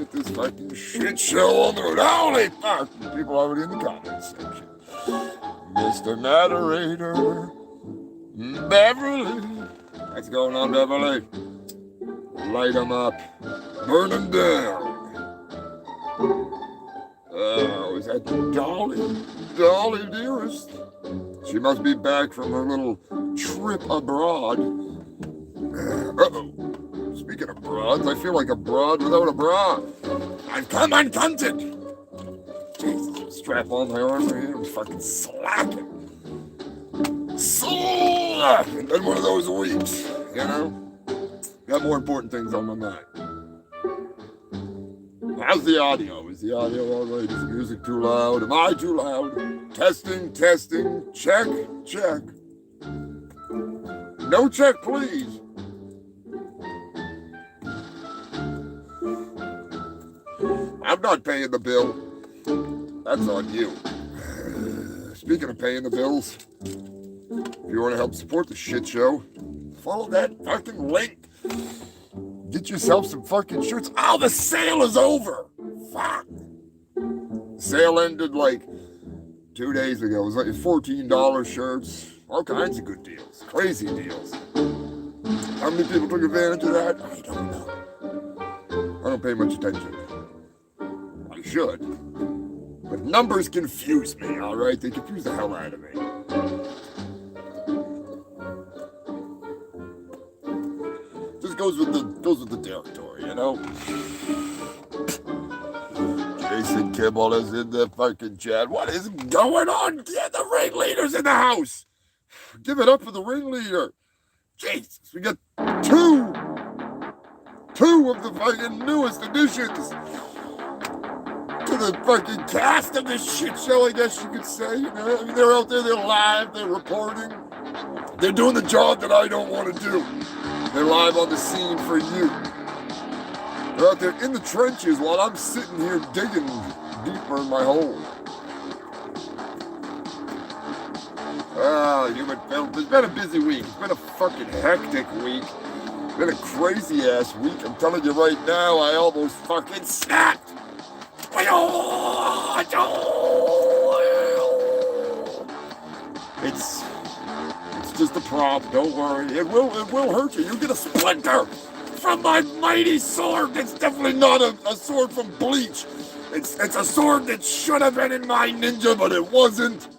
get this fucking shit show on the road. Holy fuck! People already in the comments section. Mr. Moderator, Beverly. What's going on, Beverly? Light them up. Burn them down. Oh, is that Dolly? Dolly, dearest. She must be back from her little trip abroad. Uh-oh. Speaking of broads, I feel like a broad without a bra. I've come uncunted. Jesus, strap on my armor here and fucking slacking. Slacking. Been one of those weeks, you know? Got more important things on my mind. How's the audio? Is the audio all right? Is the music too loud? Am I too loud? Testing, testing, check, check. No check, please. I'm not paying the bill. That's on you. Speaking of paying the bills, if you want to help support the shit show, follow that fucking link. Get yourself some fucking shirts. Oh, the sale is over. Fuck. Sale ended like 2 days ago. It was like $14 shirts. All kinds of good deals. Crazy deals. How many people took advantage of that? I don't know. I don't pay much attention. I should. But numbers confuse me, all right? They confuse the hell out of me. Just goes with the territory, you know? Jason Kimball is in the fucking chat. What is going on? Get the ringleader's in the house. Give it up for the ringleader. Jesus, we got two of the fucking newest additions to the fucking cast of this shit show, I guess you could say. You know, I mean, they're out there, they're live, they're reporting. They're doing the job that I don't want to do. They're live on the scene for you. They're out there in the trenches while I'm sitting here digging deeper in my hole. Human film. It's been a busy week. It's been a fucking hectic week. It's been a crazy ass week. I'm telling you right now, I almost fucking snapped. It's just a prop. Don't worry. It will hurt you. You get a splinter from my mighty sword. It's definitely not a sword from Bleach. It's a sword that should have been in my ninja, but it wasn't.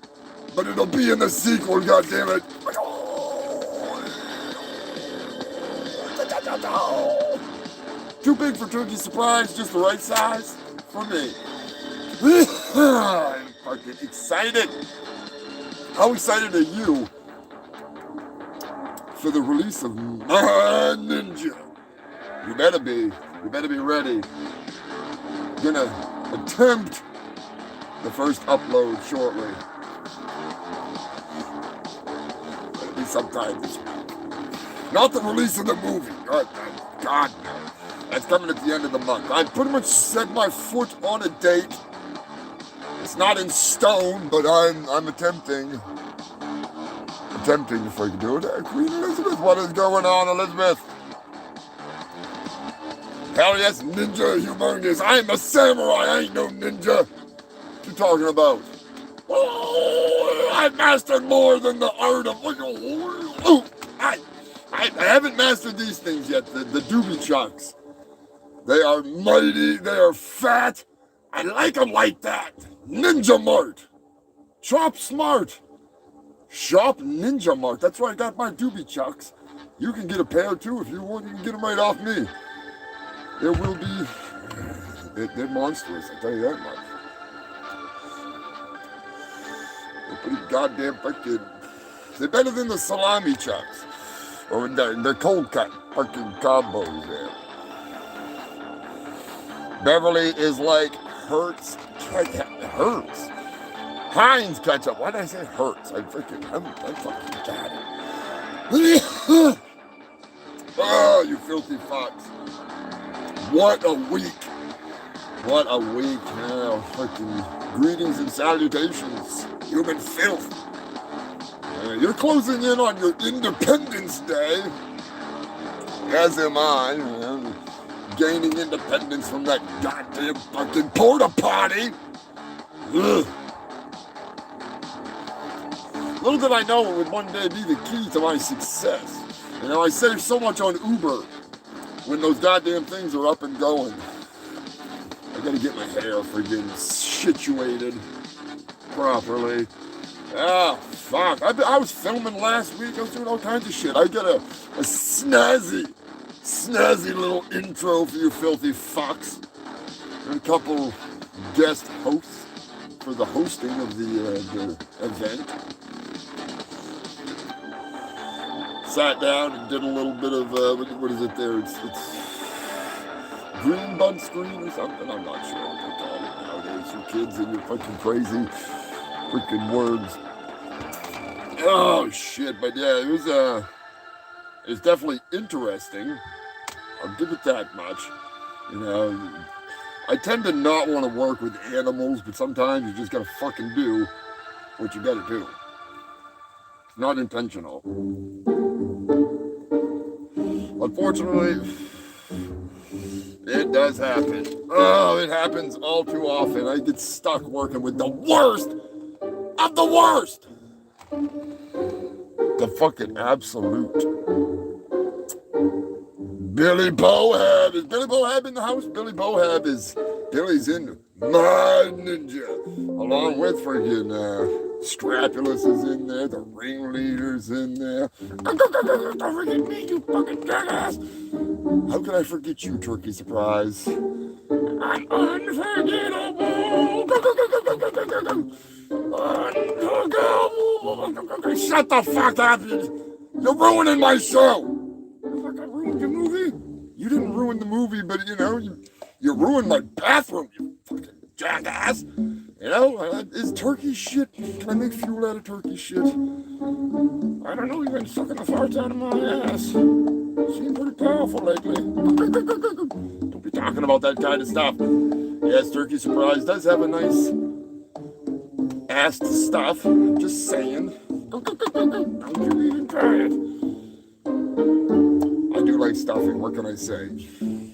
But it'll be in the sequel, goddammit. Too big for turkey surprise, just the right size for me. I'm fucking excited. How excited are you for the release of my ninja? You better be ready. Gonna attempt the first upload shortly. It'll be sometime this week. Not the release of the movie. God no. That's coming at the end of the month. I pretty much set my foot on a date. It's not in stone, but I'm attempting if I can do it. Queen Elizabeth, what is going on, Elizabeth? Hell yes, ninja humongous. I'm a samurai, I ain't no ninja. What you talking about? Oh, I mastered more than the art of... I haven't mastered these things yet, the doobie chucks. They are mighty, they are fat. I like them like that. Ninja Mart. Shop smart. Shop Ninja Mart. That's where I got my doobie chucks. You can get a pair too if you want. You can get them right off me. There will be... They're monstrous, I'll tell you that much. They're pretty goddamn fucking... They're better than the salami chucks. Or the cold cut fucking combos there. Beverly is like Heinz ketchup. Why did I say Hertz? I fucking got it. Oh, you filthy fox. What a week. What a week. Yeah, fucking greetings and salutations. Human filth. You're closing in on your Independence Day. As am I. gaining independence from that goddamn fucking porta potty. Ugh. Little did I know it would one day be the key to my success. You know, I save so much on Uber when those goddamn things are up and going. I gotta get my hair friggin' situated properly. Ah, fuck. I was filming last week. I was doing all kinds of shit. I got a snazzy little intro for you filthy fucks. And a couple guest hosts for the hosting of the event. Sat down and did a little bit of, what is it there? It's green bud screen or something? I'm not sure what they call it nowadays. You kids and your fucking crazy freaking words. Oh, shit. But yeah, it was definitely interesting. I'll give it that much. You know, I tend to not want to work with animals, but sometimes you just gotta fucking do what you gotta do. It's not intentional. Unfortunately, it does happen. Oh, it happens all too often. I get stuck working with the worst of the worst. The fucking absolute. Billy Bohab. Is Billy Bohab in the house? Billy's in my ninja. Along with freaking Strapulus is in there. The ringleader's in there. Don't forget me, you fucking jackass. How could I forget you, Turkey Surprise? I'm unforgettable. Shut the fuck up. You're ruining my show. I ruined your movie? You didn't ruin the movie, but you know, you ruined my bathroom, you fucking jackass. You know, is turkey shit? Can I make fuel out of turkey shit? I don't know, you've been sucking the farts out of my ass. Seem pretty powerful lately. Don't be talking about that kind of stuff. Yes, Turkey Surprise does have a nice ass stuff. Just saying. Don't you even try it. I do like stuffing, what can I say?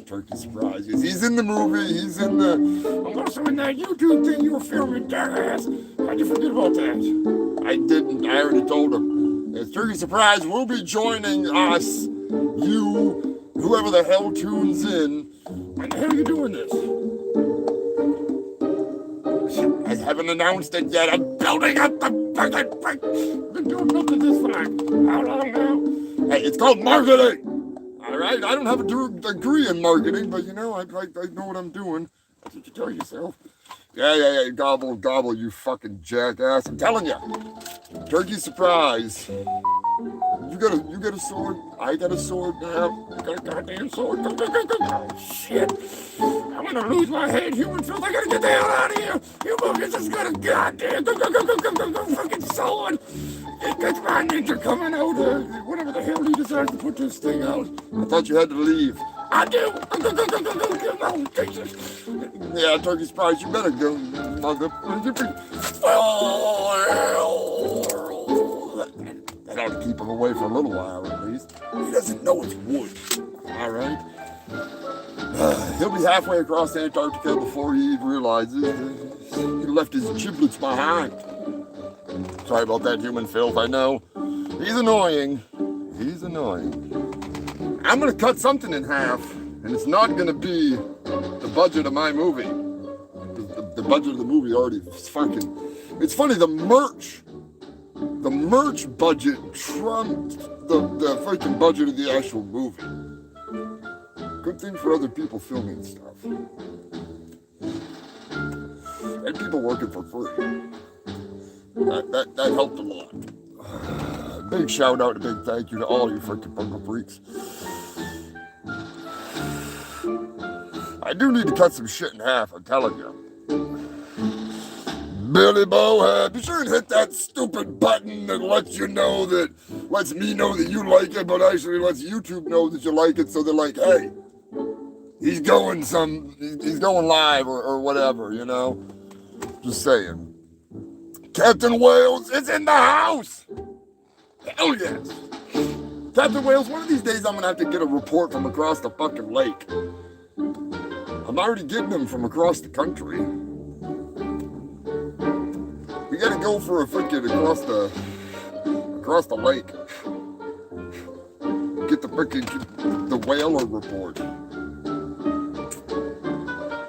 Turkey Surprise. He's in the movie, he's in the... I'm also in that YouTube thing you were filming, jackass. How'd you forget about that? I didn't, I already told him. Yes, Turkey Surprise will be joining us, you, whoever the hell tunes in. When the hell are you doing this? I haven't announced it yet. I'm building up the fucking... I've been building up to this for like, how long now? Hey, it's called marketing. All right, I don't have a degree in marketing, but you know, I know what I'm doing. That's what you tell yourself. Yeah, gobble, you fucking jackass. I'm telling you, Turkey Surprise. You got a sword. I got a sword now. I got a goddamn sword. Oh, shit. I'm gonna lose my head, human filth. I gotta get the hell out of here. You motherfuckers just got a goddamn fucking sword. That's my ninja coming out. Whatever the hell he decides to put this thing out. I thought you had to leave. I do. Oh, Jesus. Yeah, Turkey Surprise, you better go, motherfucker. That ought to keep him away for a little while at least. He doesn't know it's wood. All right. He'll be halfway across Antarctica before he realizes he left his giblets behind. Sorry about that, human filth. I know. He's annoying. I'm going to cut something in half, and it's not going to be the budget of my movie. The budget of the movie already fucking... It's funny, the merch budget trumped the freaking budget of the actual movie. Good thing for other people filming stuff. And people working for free. That helped a lot. Big shout out and big thank you to all you freaking bungle freaks. I do need to cut some shit in half, I'm telling you. Billy Bohab, be sure and hit that stupid button that lets me know that you like it, but actually lets YouTube know that you like it, so they're like, hey, he's going live or whatever, you know? Just saying. Captain Wales is in the house! Hell yes! Captain Wales, one of these days I'm gonna have to get a report from across the fucking lake. I'm already getting them from across the country. We gotta go for a freaking across the lake. Get the freaking the whaler report.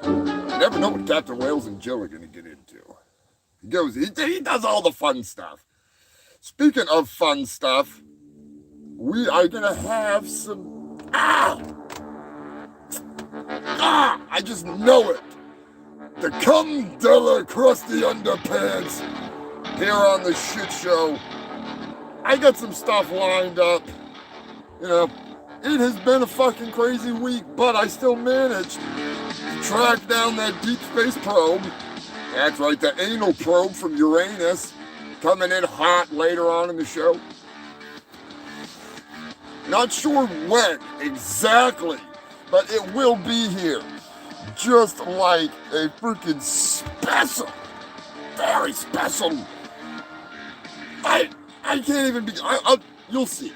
You never know what Captain Whales and Jill are gonna get into. He does all the fun stuff. Speaking of fun stuff, we are gonna have some. I just know it. The cum de la crusty underpants here on the Shit Show. I got some stuff lined up. You know, it has been a fucking crazy week, but I still managed to track down that deep space probe. That's right, the anal probe from Uranus, coming in hot later on in the show. Not sure when exactly, but it will be here. Just like a freaking special, very special. I can't even be, you'll see.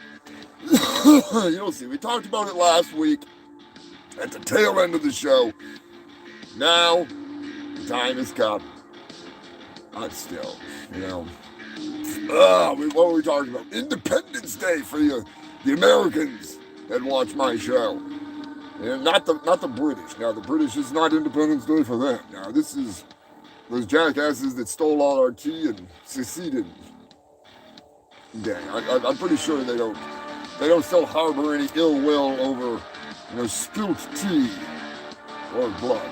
You'll see. We talked about it last week at the tail end of the show. Now, the time has come. But still, you know. What were we talking about? Independence Day for you, the Americans that watch my show. And not the British. Now, the British is not Independence Day for them. Now, this is those jackasses that stole all our tea and seceded. Dang, I'm pretty sure they don't still harbor any ill will over, spilt tea or blood.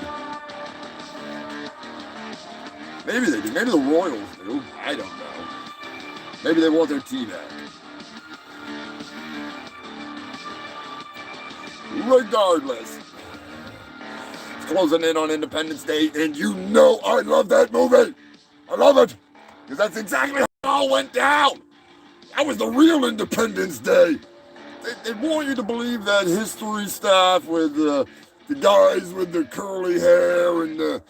Maybe they do. Maybe the royals do. I don't know. Maybe they want their tea back. Regardless, it's closing in on Independence Day, and you know I love that movie. I love it, because that's exactly how it all went down. That was the real Independence Day. They want you to believe that history stuff with the guys with the curly hair and the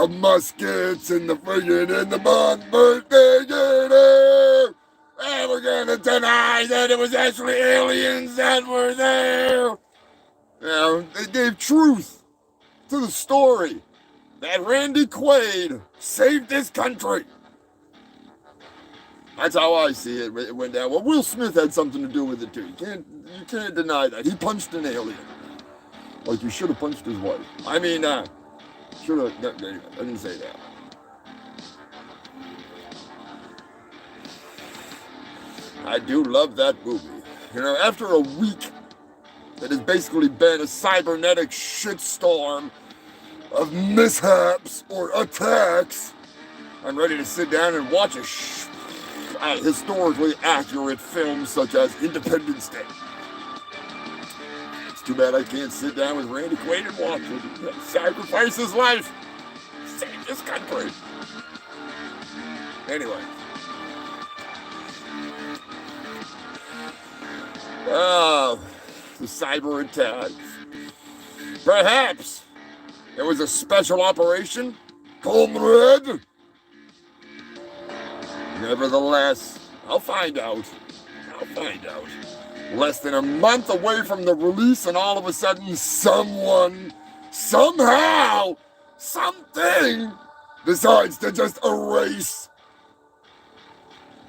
muskets and the friggin' and the birthday dinner. And we're gonna deny that it was actually aliens that were there. They gave truth to the story that Randy Quaid saved this country. That's how I see it. It went down. Well, Will Smith had something to do with it too. You can't deny that. He punched an alien. Like you should have punched his wife. I mean, should have. I didn't say that. I do love that movie. After a week that has basically been a cybernetic shitstorm of mishaps or attacks, I'm ready to sit down and watch a historically accurate film such as Independence Day. It's too bad I can't sit down with Randy Quaid and watch it. Sacrifice his life. Save this country. Anyway. The cyber attacks. Perhaps it was a special operation, comrade. Nevertheless, I'll find out. Less than a month away from the release, and all of a sudden someone, somehow, something decides to just erase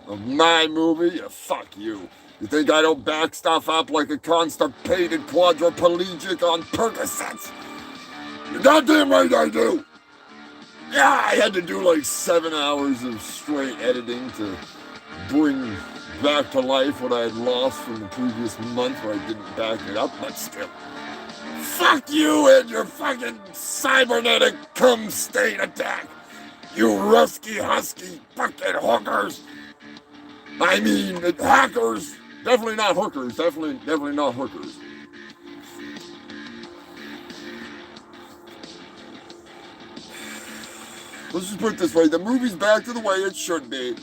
my movie. Fuck you. You think I don't back stuff up like a constipated quadriplegic on Percocets? You're goddamn right I do. Yeah, I had to do like 7 hours of straight editing to bring back to life what I had lost from the previous month where I didn't back it up, but still. Fuck you and your fucking cybernetic cum state attack. You rusky husky fucking hookers. I mean, hackers. Definitely not hookers. Definitely not hookers. Let's just put it this way. The movie's back to the way it should be.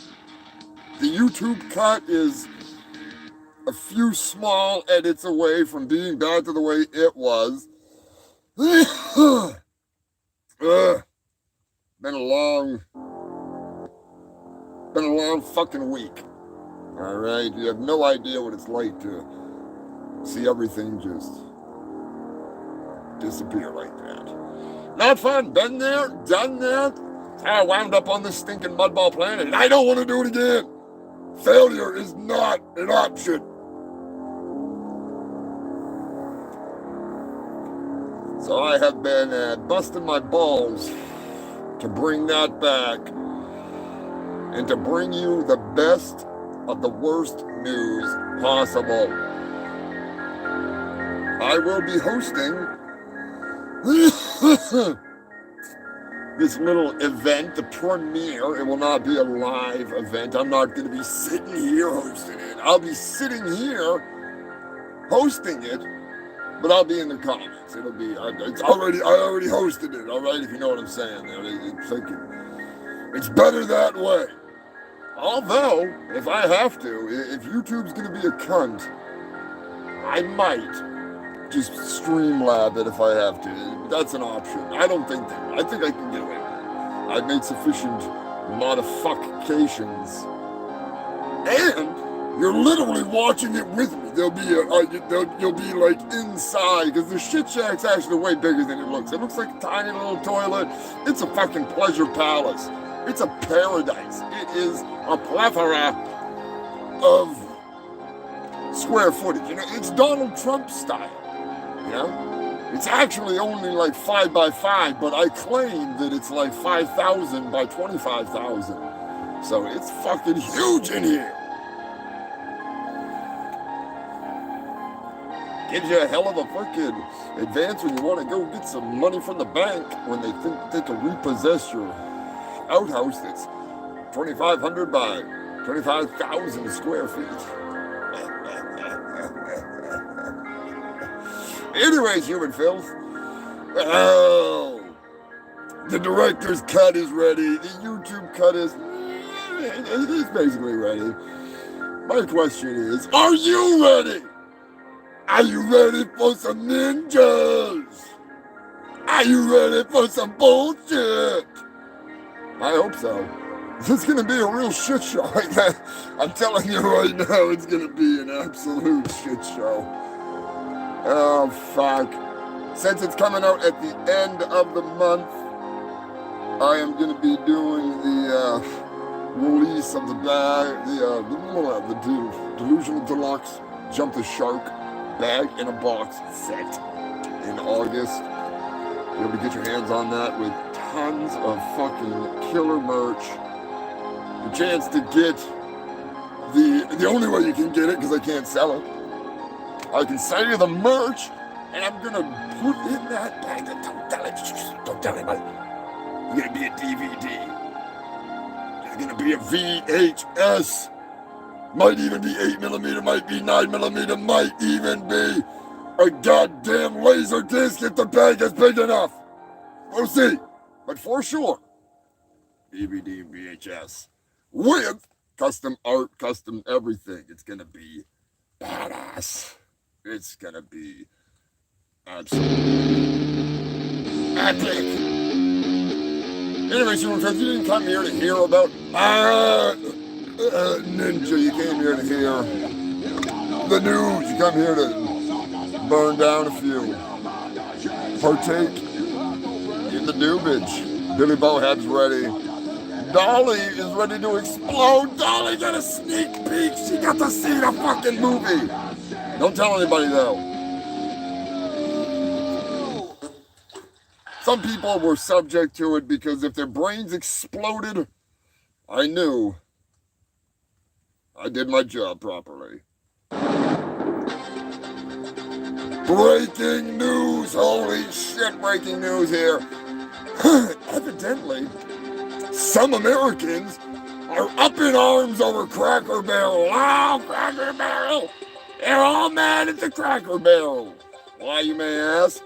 The YouTube cut is a few small edits away from being back to the way it was. Been a long fucking week. Alright, you have no idea what it's like to see everything just disappear like that. Not fun. Been there, done that. I wound up on this stinking mudball planet, and I don't want to do it again. Failure is not an option. So I have been busting my balls to bring that back and to bring you the best of the worst news possible. I will be hosting this little event, the premiere. It will not be a live event. I'm not going to be sitting here hosting it. I'll be sitting here hosting it, but I'll be in the comments. It'll be, I already hosted it, all right, if you know what I'm saying. It's better that way. Although, if I have to, if YouTube's going to be a cunt, I might just Streamlab it if I have to. That's an option. I think I can get away with it. I've made sufficient modifications. And you're literally watching it with me. You'll be like inside, because the shit shack's actually way bigger than it looks. It looks like a tiny little toilet. It's a fucking pleasure palace. It's a paradise. It is a plethora of square footage. You know, it's Donald Trump style. You know, it's actually only like 5 by 5, but I claim that it's like 5,000 by 25,000. So it's fucking huge in here. Gives you a hell of a fucking advance when you want to go get some money from the bank when they think they can repossess your outhouse that's 2,500 by 25,000 square feet. Anyways, human filth. Oh, the director's cut is ready. The YouTube cut is basically ready. My question is, are you ready? Are you ready for some ninjas? Are you ready for some bullshit? I hope so. This is going to be a real shit show. I'm telling you right now, it's going to be an absolute shit show. Oh, fuck. Since it's coming out at the end of the month, I am going to be doing the release of the bag, the Delusional Deluxe Jump the Shark bag in a box set in August. You'll be get your hands on that with tons of fucking killer merch. The chance to get the only way you can get it, because I can't sell it, I can sell you the merch, and I'm gonna put in that bag. Don't tell anybody. It's gonna be a DVD. It's gonna be a VHS. Might even be 8mm, might be 9mm, might even be a goddamn laser disc if the bag is big enough. We'll see. But for sure, DVD and VHS with custom art, custom everything. It's gonna be badass. It's gonna be absolutely epic. Anyways, you didn't come here to hear about Ninja. You came here to hear the news. You come here to burn down a few. Partake in the dubage. Billy Bohab's ready. Dolly is ready to explode. Dolly got a sneak peek. She got to see the fucking movie. Don't tell anybody though. Some people were subject to it because if their brains exploded, I knew I did my job properly. Breaking news. Holy shit, breaking news here. Evidently, some Americans are up in arms over Cracker Barrel. Oh, Cracker Barrel! They're all mad at the Cracker Barrel. Why, you may ask?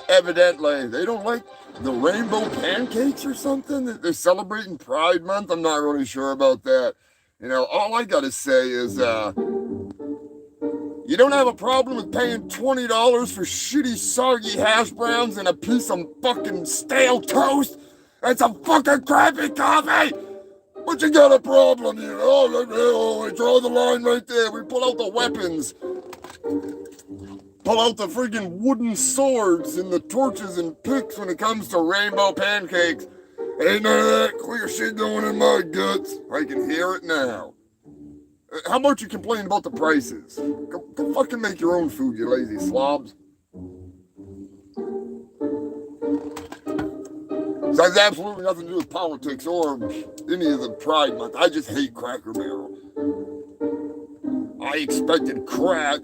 Evidently, they don't like the rainbow pancakes or something. They're celebrating Pride Month. I'm not really sure about that. You know, all I gotta say is, you don't have a problem with paying $20 for shitty, soggy hash browns and a piece of fucking stale toast? That's a fucking crappy coffee! But you got a problem here. Oh, we draw the line right there. We pull out the weapons. pull out the friggin' wooden swords and the torches and picks when it comes to rainbow pancakes. Ain't none of that queer shit going in my guts. I can hear it now. How about you complain about the prices? Go fucking make your own food, you lazy slobs. So it has absolutely nothing to do with politics or any of the Pride Month. I just hate Cracker Barrel. I expected crack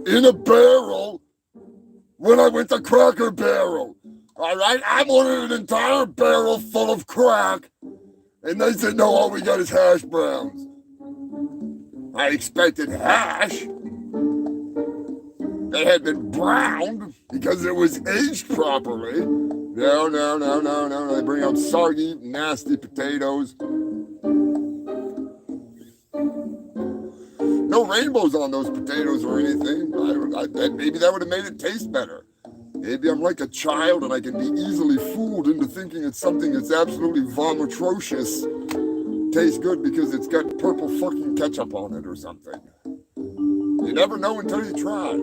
in a barrel when I went to Cracker Barrel. All right, I wanted an entire barrel full of crack, and they said, no, all we got is hash browns. I expected hash that had been browned because it was aged properly. No. They bring out soggy, nasty potatoes. No rainbows on those potatoes or anything. Maybe that would have made it taste better. Maybe I'm like a child and I can be easily fooled into thinking it's something that's absolutely vomitrocious. Tastes good because it's got purple fucking ketchup on it or something. You never know until you try.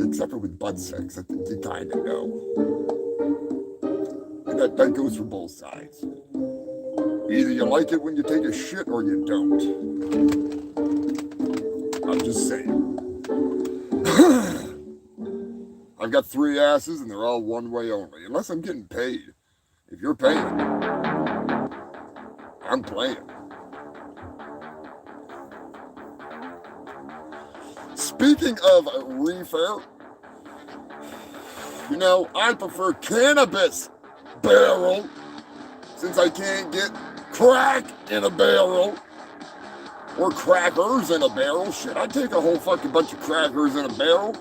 Except for with butt sex, I think you kind of know. And that goes for both sides. Either you like it when you take a shit or you don't. I'm just saying. I've got 3 asses and they're all one way only. Unless I'm getting paid. If you're paying, I'm playing. Speaking of reefer, you know, I prefer cannabis barrel since I can't get crack in a barrel or crackers in a barrel. Shit, I'd take a whole fucking bunch of crackers in a barrel.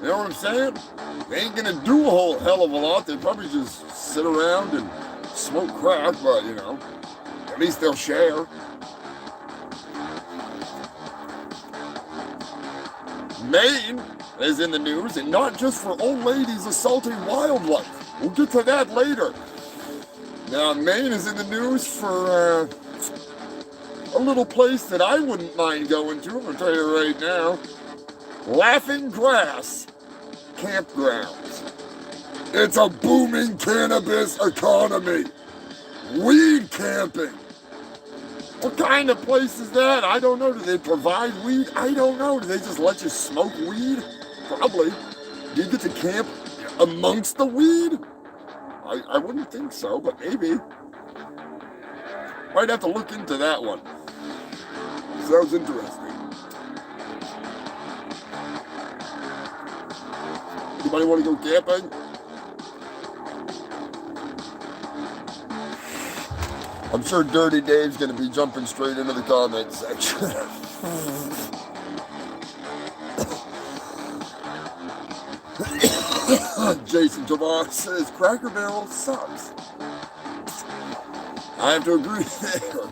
You know what I'm saying? They ain't gonna do a whole hell of a lot. They'd probably just sit around and smoke crack, but you know, at least they'll share. Maine is in the news, and not just for old ladies assaulting wildlife. We'll get to that later. Now, Maine is in the news for a little place that I wouldn't mind going to. I'm going to tell you right now. Laughing Grass Campgrounds. It's a booming cannabis economy. Weed camping. What kind of place is that? I don't know. Do they provide weed? I don't know. Do they just let you smoke weed? Probably. Do you get to camp amongst the weed? I wouldn't think so, but maybe. Might have to look into that one. Sounds interesting. Anybody want to go camping? I'm sure Dirty Dave's going to be jumping straight into the comments section. Jason Javon says Cracker Barrel sucks. I have to agree there.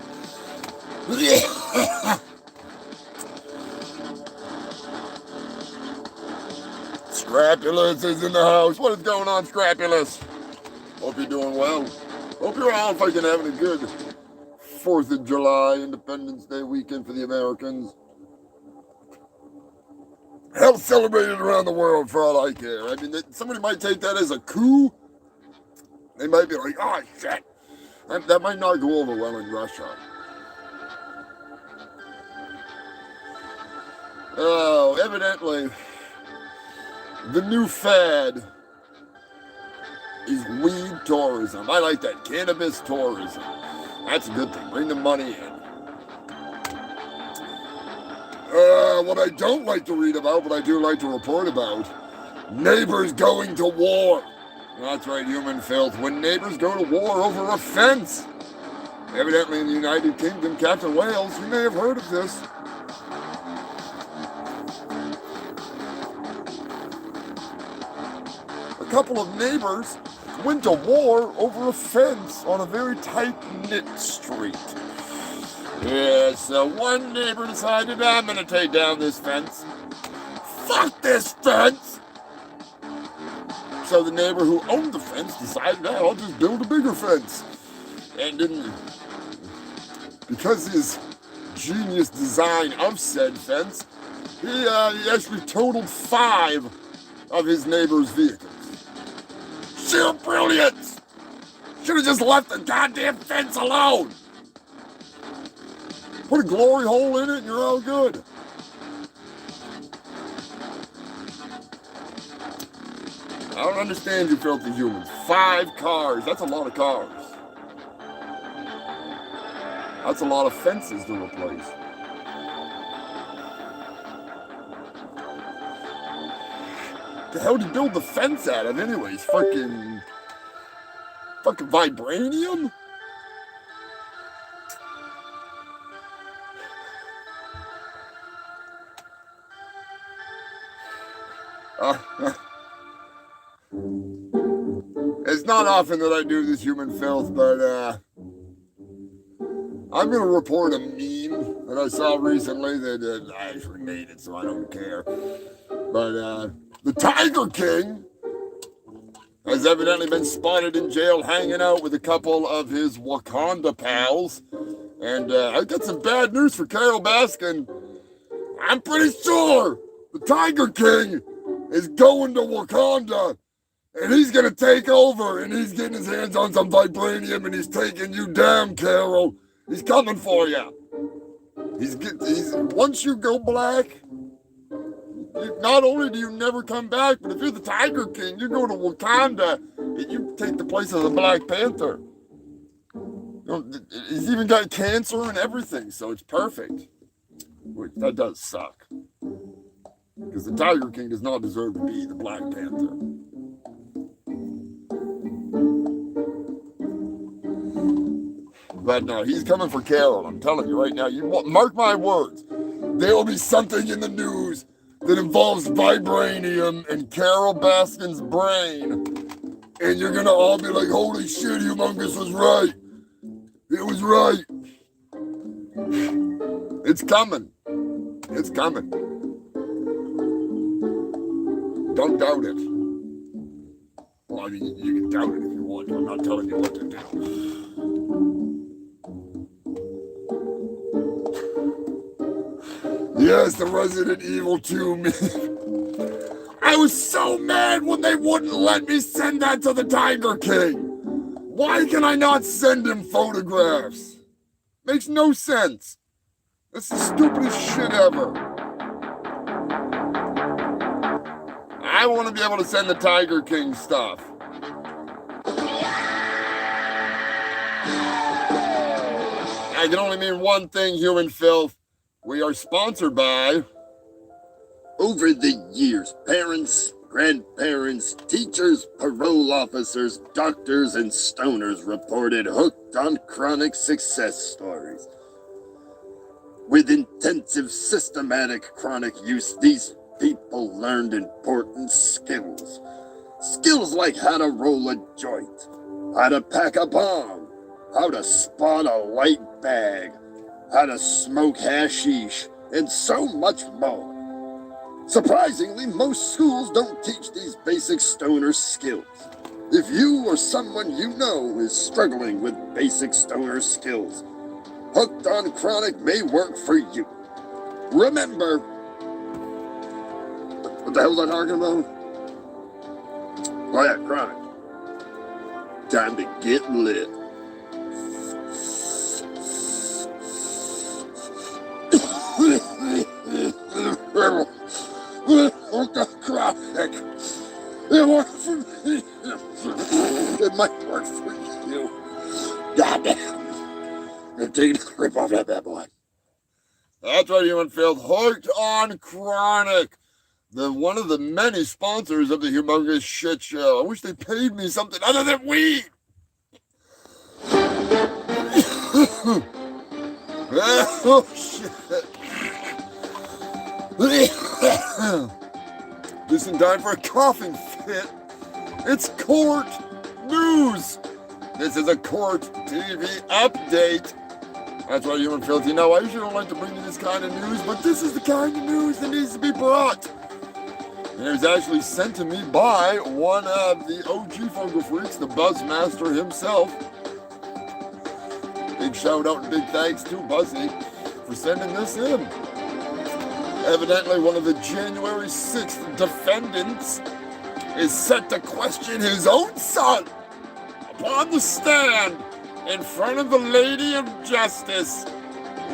Scrapulous is in the house. What is going on, Scrapulous? Hope you're doing well. Hope you're all fucking having a good 4th of July, Independence Day weekend for the Americans. Hell, celebrated around the world for all I care. I mean, somebody might take that as a coup. They might be like, oh, shit. That might not go over well in Russia. Oh, evidently, the new fad is weed tourism. I like that. Cannabis tourism. That's a good thing. Bring the money in. What I don't like to read about, but I do like to report about, neighbors going to war. That's right, human filth. When neighbors go to war over a fence. Evidently in the United Kingdom, Captain Wales, you may have heard of this. A couple of neighbors went to war over a fence on a very tight-knit street. Yeah, so one neighbor decided, I'm going to take down this fence. Fuck this fence! So the neighbor who owned the fence decided, I'll just build a bigger fence. And didn't, because his genius design of said fence He actually totaled 5 of his neighbor's vehicles. Sheer brilliance! Should have just left the goddamn fence alone! Put a glory hole in it and you're all good. I don't understand you filthy humans. 5 cars, that's a lot of cars. That's a lot of fences to replace. The hell did he build the fence out of anyways? Fucking vibranium? It's not often that I do this human filth, but I'm gonna report a meme that I saw recently that I actually made it, so I don't care. But the Tiger King has evidently been spotted in jail hanging out with a couple of his Wakanda pals. And I got some bad news for Carol Baskin. I'm pretty sure the Tiger King is going to Wakanda and he's gonna take over and he's getting his hands on some vibranium and he's taking you down, Carol. He's coming for you. He's once you go black, not only do you never come back, but if you're the Tiger King, you go to Wakanda and you take the place of the Black Panther. You know, he's even got cancer and everything, so it's perfect. Which, that does suck. Because the Tiger King does not deserve to be the Black Panther. But no, he's coming for Carol. I'm telling you right now. Mark my words. There will be something in the news that involves vibranium and Carol Baskin's brain. And you're going to all be like, holy shit, Humongous was right. It was right. It's coming. It's coming. Don't doubt it. Well, I mean, you can doubt it if you want. I'm not telling you what to do. Yes, the Resident Evil 2 meme. I was so mad when they wouldn't let me send that to the Tiger King. Why can I not send him photographs? Makes no sense. That's the stupidest shit ever. I want to be able to send the Tiger King stuff. I can only mean one thing, human filth. We are sponsored by... Over the years, parents, grandparents, teachers, parole officers, doctors, and stoners reported hooked on chronic success stories. With intensive, systematic chronic use, these people learned important skills. Skills like how to roll a joint, how to pack a bomb, how to spot a light bag, how to smoke hashish, and so much more. Surprisingly, most schools don't teach these basic stoner skills. If you or someone you know is struggling with basic stoner skills, Hooked on Chronic may work for you. Remember, what the hell was I talking about? Oh yeah, Chronic. Time to get lit. Hooked on Chronic. It worked for me. It might work for you. Goddamn. Take a rip off that bad boy. That's right, human filth. Hooked on Chronic. One of the many sponsors of the Humongous Shit Show. I wish they paid me something other than weed. Oh, shit. Just in time for a coughing fit. It's court news. This is a court TV update. That's right, human filth. You know, I usually don't like to bring you this kind of news, but this is the kind of news that needs to be brought. And it was actually sent to me by one of the OG Fungal Freaks, the Buzzmaster himself. Big shout out and big thanks to Buzzy for sending this in. Evidently, one of the January 6th defendants is set to question his own son upon the stand in front of the Lady of Justice.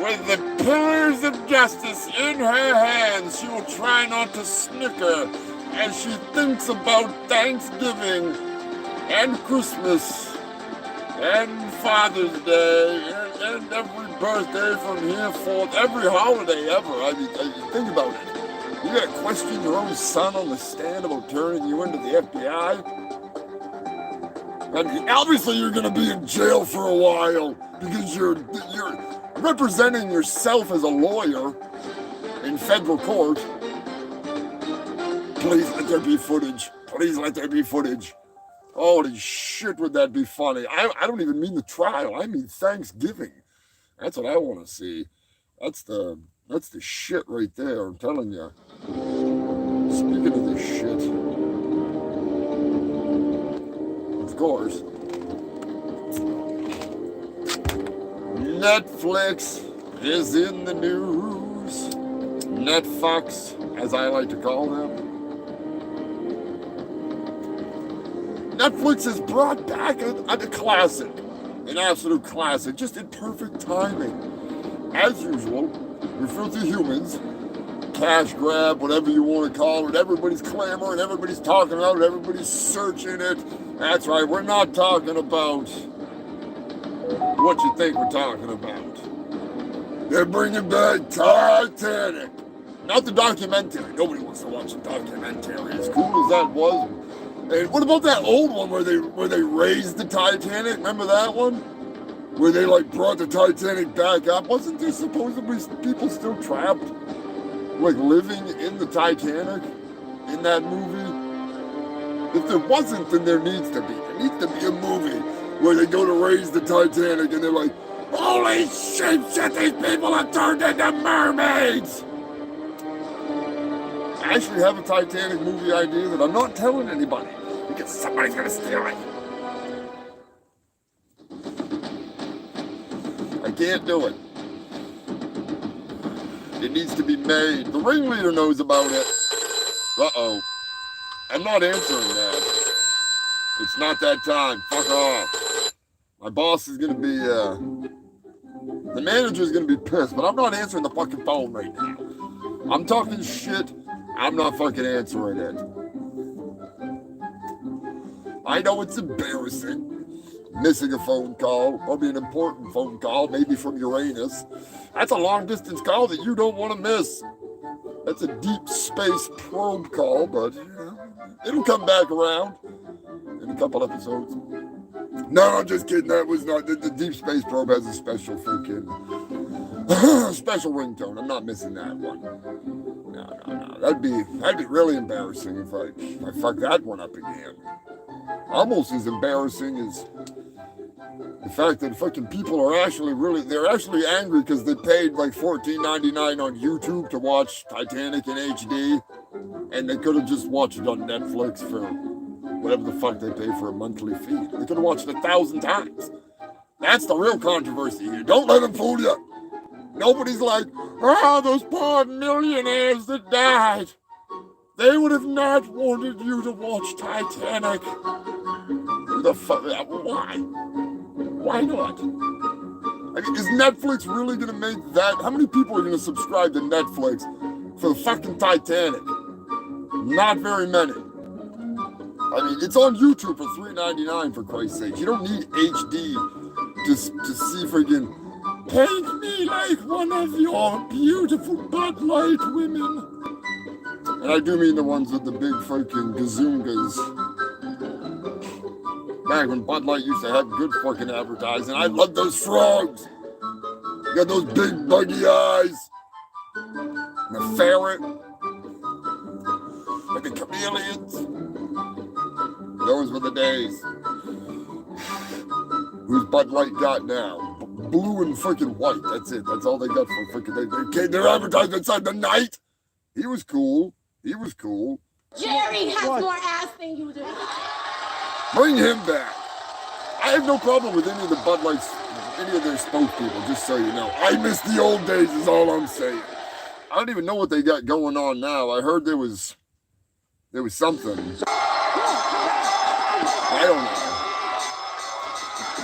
With the pillars of justice in her hands, she will try not to snicker as she thinks about Thanksgiving and Christmas and Father's Day and every birthday from here forth, every holiday ever. I mean, think about it. You gotta question your own son on the stand about turning you into the FBI? I mean, obviously you're gonna be in jail for a while because you're representing yourself as a lawyer in federal court. Please let there be footage. Please let there be footage. Holy shit, would that be funny? I don't even mean the trial. I mean Thanksgiving. That's what I want to see. That's the shit right there, I'm telling you. Speaking of this shit, of course, Netflix is in the news. Netfucks, as I like to call them. Netflix has brought back a classic, an absolute classic, just in perfect timing. As usual, we're filthy humans, cash grab, whatever you want to call it, everybody's clamoring, everybody's talking about it, everybody's searching it. That's right, we're not talking about what you think we're talking about. They're bringing back Titanic. Not the documentary. Nobody wants to watch a documentary, as cool as that was. And what about that old one where they raised the Titanic? Remember that one? Where they like brought the Titanic back up? Wasn't there supposedly people still trapped, like living in the Titanic in that movie? If there wasn't, then there needs to be. There needs to be a movie where they go to raise the Titanic and they're like, holy shit, these people have turned into mermaids! I actually have a Titanic movie idea that I'm not telling anybody because somebody's gonna steal it. I can't do it. It needs to be made. The ringleader knows about it. Uh-oh. I'm not answering that. It's not that time. Fuck off. My boss is gonna be, the manager's gonna be pissed, but I'm not answering the fucking phone right now. I'm talking shit. I'm not fucking answering it. I know it's embarrassing. Missing a phone call, probably an important phone call, maybe from Uranus. That's a long distance call that you don't want to miss. That's a deep space probe call, but you know, it'll come back around in a couple episodes. No, I'm just kidding. That was not, the deep space probe has a special freaking, special ringtone. I'm not missing that one. No. That'd be really embarrassing if I fuck that one up again. Almost as embarrassing as the fact that fucking people are actually they're actually angry because they paid like $14.99 on YouTube to watch Titanic in HD, and they could have just watched it on Netflix for whatever the fuck they pay for a monthly fee. They could have watched it 1,000 times. That's the real controversy here. Don't let them fool you. Nobody's like, oh, those poor millionaires that died. They would have not wanted you to watch Titanic. Who the fuck? Why? Why not? I mean, is Netflix really going to make that? How many people are going to subscribe to Netflix for the fucking Titanic? Not very many. I mean, it's on YouTube for $3.99 for Christ's sake. You don't need HD to see freaking paint me like one of your beautiful Bud Light women. And I do mean the ones with the big fucking gazoongas. Back when Bud Light used to have good fucking advertising. I love those frogs. You got those big buggy eyes. And the ferret. And the chameleons. Those were the days. Who's Bud Light got now? Blue and freaking white. That's it. That's all they got for freaking. Their advertisement inside the night. He was cool. Jerry has more ass than you do. Bring him back. I have no problem with any of the Bud Lights, any of their spokespeople, just so you know. I miss the old days is all I'm saying. I don't even know what they got going on now. I heard there was something. I don't know.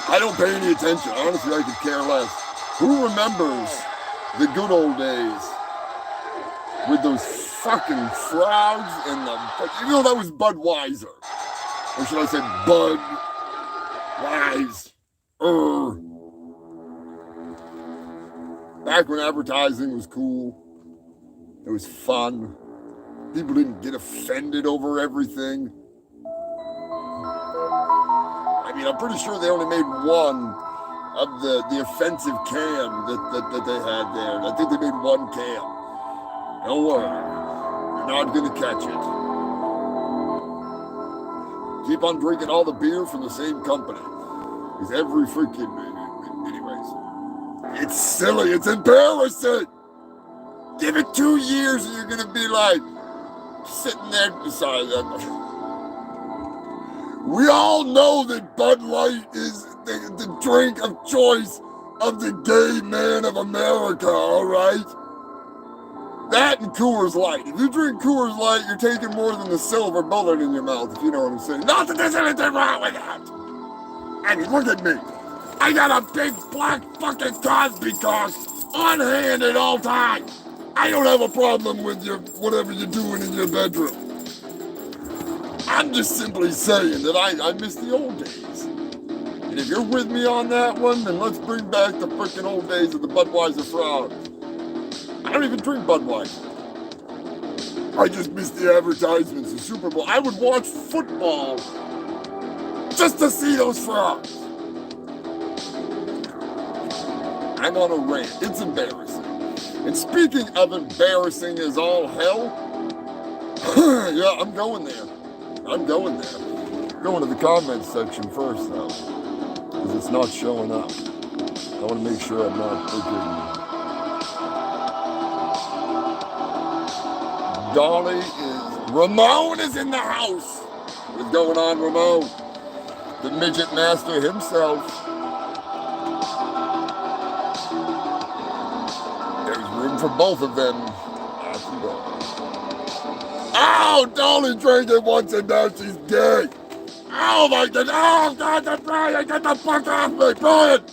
I don't pay any attention. Honestly, I could care less. Who remembers the good old days with those fucking frogs and the... Even though that was Budweiser. Or should I say Bud Wise? Back when advertising was cool. It was fun. People didn't get offended over everything. I mean, I'm pretty sure they only made one of the offensive can that they had there. I think they made one can. Don't worry. You're not going to catch it. Keep on drinking all the beer from the same company. Because every freaking... Anyways. It's silly. It's embarrassing. Give it 2 years and you're going to be like... sitting there beside them. We all know that Bud Light is the drink of choice of the gay man of America, all right? That and Coors Light. If you drink Coors Light, you're taking more than the silver bullet in your mouth, if you know what I'm saying. Not that there's anything wrong with that. I mean, look at me. I got a big black fucking Cosby cock on hand at all times. I don't have a problem with your whatever you're doing in your bedroom. I'm just simply saying that I miss the old days. And if you're with me on that one, then let's bring back the freaking old days of the Budweiser frog. I don't even drink Budweiser. I just miss the advertisements, the Super Bowl. I would watch football just to see those frogs. I'm on a rant. It's embarrassing. And speaking of embarrassing as all hell, yeah, I'm going there. I'm going there. Going to the comments section first, though, because it's not showing up. I want to make sure I'm not freaking... Dolly is... Ramon is in the house. What's going on, Ramon? The midget master himself. For both of them. Oh, Dolly drank it once and now she's gay. Oh my God. Oh God, Brian, get the fuck off me. Brian,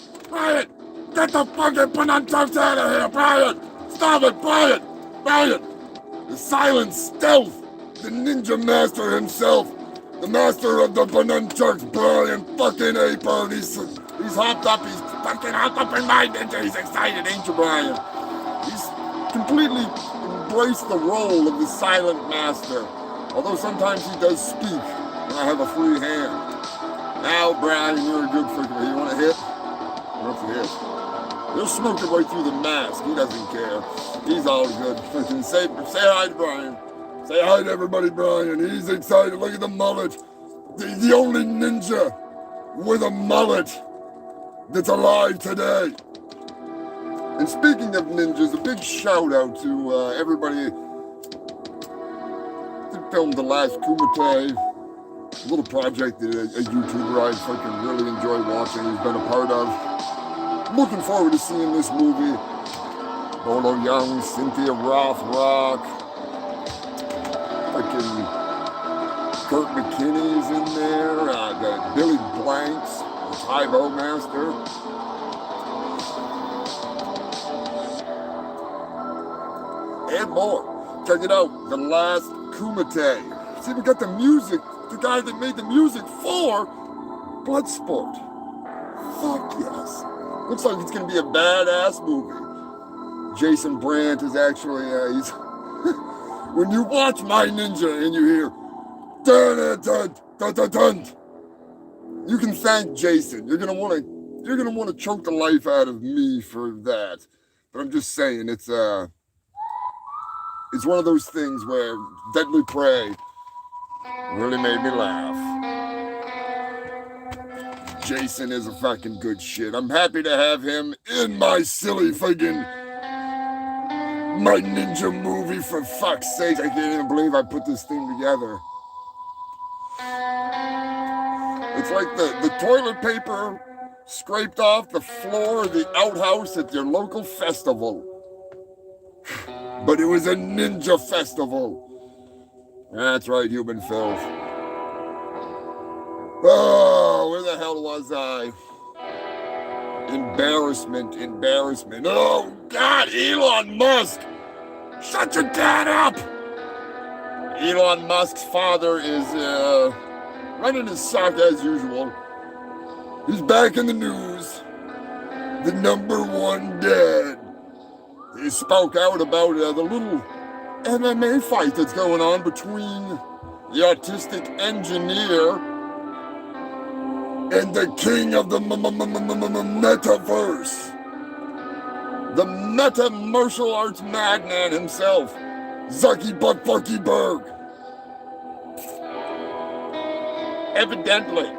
get the fucking Penuntucks out of here, Brian. Stop it, Brian. The silent stealth, the ninja master himself, the master of the Penuntucks, Brian fucking Aper. He's hopped up, he's fucking hopped up in my ninja. He's excited, ain't you, Brian? He's completely embraced the role of the silent master, although sometimes he does speak when I have a free hand. Now, Brian, you're a good freaking... You want to hit? What's a hit? He'll smoke it right through the mask. He doesn't care. He's all good. Say hi to Brian. Say hi to everybody, Brian. He's excited. Look at the mullet. The only ninja with a mullet that's alive today. And speaking of ninjas, a big shout out to everybody that filmed the last Kumite. A little project that a YouTuber I fucking really enjoy watching, he's been a part of. I'm looking forward to seeing this movie. Bolo Young, Cynthia Rothrock, fucking Kurt McKinney's in there, got Billy Blanks, the Tybo Master. And more. Check it out. The last Kumite. See, we got the music. The guy that made the music for Bloodsport. Fuck yes. Looks like it's going to be a badass movie. Jason Brandt is actually, he's... when you watch My Ninja and you hear... Dun, dun, dun, dun, dun, you can thank Jason. You're going to want to choke the life out of me for that. But I'm just saying, it's one of those things where Deadly Prey really made me laugh. Jason is a fucking good shit. I'm happy to have him in my silly fucking My Ninja movie, for fuck's sake. I can't even believe I put this thing together. It's like the toilet paper scraped off the floor of the outhouse at your local festival. but it was a ninja festival. That's right, human filth. Oh, where the hell was I? Embarrassment. Oh, God, Elon Musk! Shut your dad up! Elon Musk's father is, running his sock as usual. He's back in the news. The #1 dad. He spoke out about the little MMA fight that's going on between the autistic engineer and the king of the metaverse. The meta martial arts madman himself, Zucky Butt Fucky Berg. Evidently,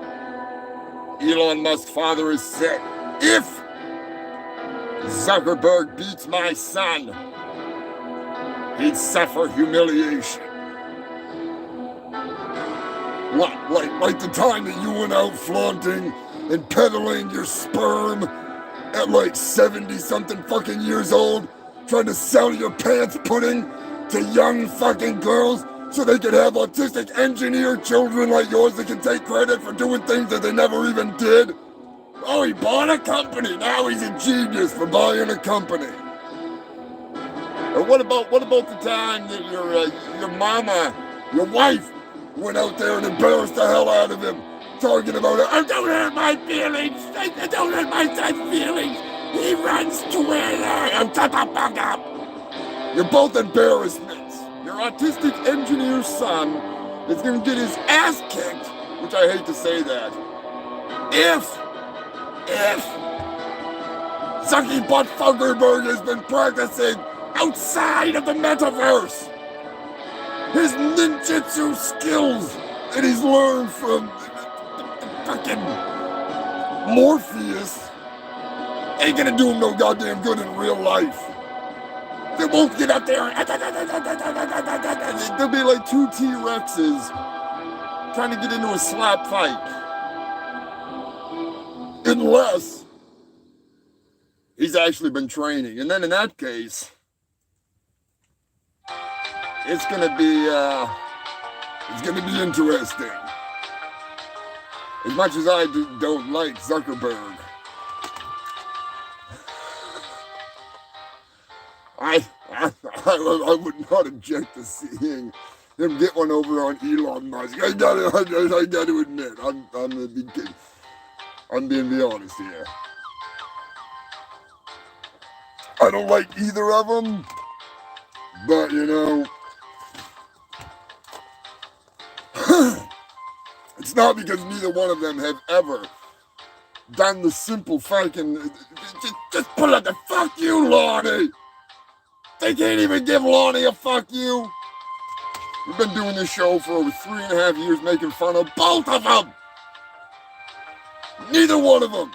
Elon Musk's father is set. If Zuckerberg beats my son, he'd suffer humiliation. What, like the time that you went out flaunting and peddling your sperm at like 70-something fucking years old, trying to sell your pants pudding to young fucking girls so they could have autistic engineer children like yours that can take credit for doing things that they never even did? Oh, he bought a company. Now he's a genius for buying a company. Or what about the time that your mama, your wife, went out there and embarrassed the hell out of him, talking about it? Oh, don't hurt my feelings. Don't hurt my son's feelings. He runs Twitter. Oh, shut the fuck up. You're both embarrassments. Your autistic engineer son is going to get his ass kicked, which I hate to say that, if Zucky Butt Zuckerberg has been practicing outside of the metaverse. His ninjutsu skills that he's learned from fucking Morpheus ain't gonna do him no goddamn good in real life. They won't get up there. There'll be like 2 T-Rexes trying to get into a slap fight. Unless he's actually been training. And then in that case, it's gonna be interesting. As much as I don't like Zuckerberg, I would not object to seeing him get one over on Elon Musk. I gotta admit, I'm being honest here. I don't like either of them, but you know, it's not because neither one of them have ever done the simple fucking, just put out the fuck you, Lonnie. They can't even give Lonnie a fuck you. We've been doing this show for over 3.5 years, making fun of both of them. Neither one of them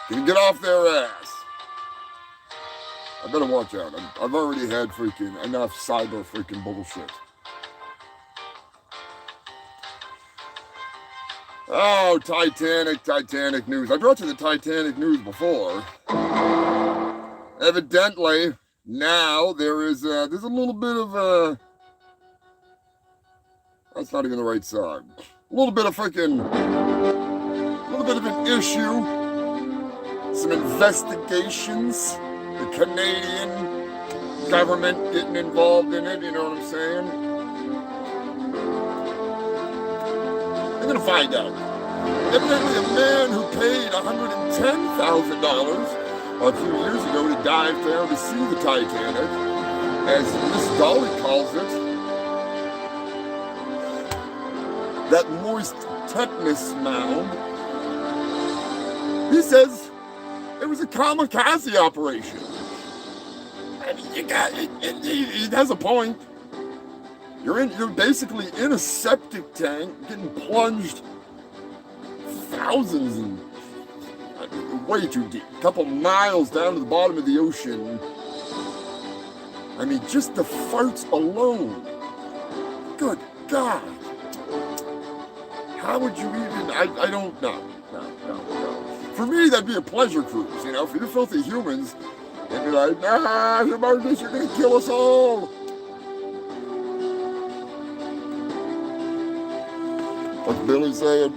can get off their ass. I better watch out. I've already had freaking enough cyber freaking bullshit. Oh, Titanic news. I brought you the Titanic news before. Evidently, now there's a little bit of a... That's not even the right song. A little bit of an issue. Some investigations. The Canadian government getting involved in it, you know what I'm saying? I'm gonna find out. Evidently a man who paid $110,000 a few years ago to dive down to see the Titanic, as Miss Dolly calls it, that moist tetanus mound, he says it was a kamikaze operation. I mean, he has a point. You're basically in a septic tank, getting plunged thousands and way too deep, a couple miles down to the bottom of the ocean. I mean, just the farts alone. Good God. How would you even, I don't know. No. For me, that'd be a pleasure cruise, you know, for you filthy humans. And be like, nah, Humongous, you're gonna kill us all. What's Billy saying?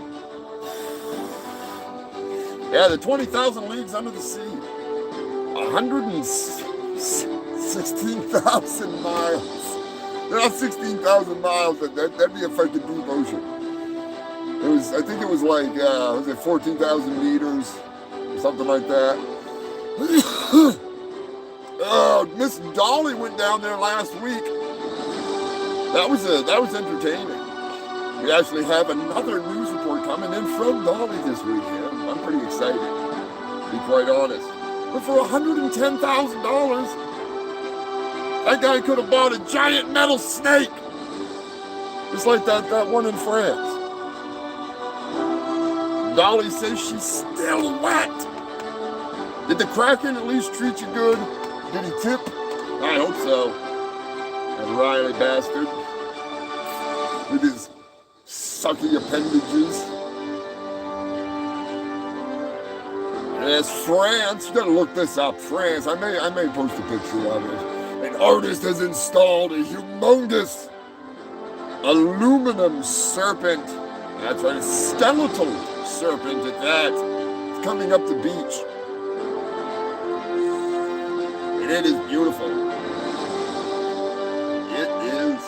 Yeah, the 20,000 Leagues Under the Sea. 116,000 miles. They're not 16,000 miles. That'd be a fucking deep ocean. I think it was like, was it 14,000 meters? Or something like that. Miss Dolly went down there last week. That was entertaining. We actually have another news report coming in from Dolly this weekend. I'm pretty excited, to be quite honest. But for $110,000, that guy could have bought a giant metal snake. Just like that one in France. Dolly says she's still wet. Did the Kraken at least treat you good? Did he tip? I hope so. That Riley bastard. With his sucky appendages. Yes, France. You gotta look this up. France. I may post a picture of it. An artist has installed a humongous aluminum serpent. That's right, a skeletal serpent at that. It's coming up the beach. And it is beautiful. It is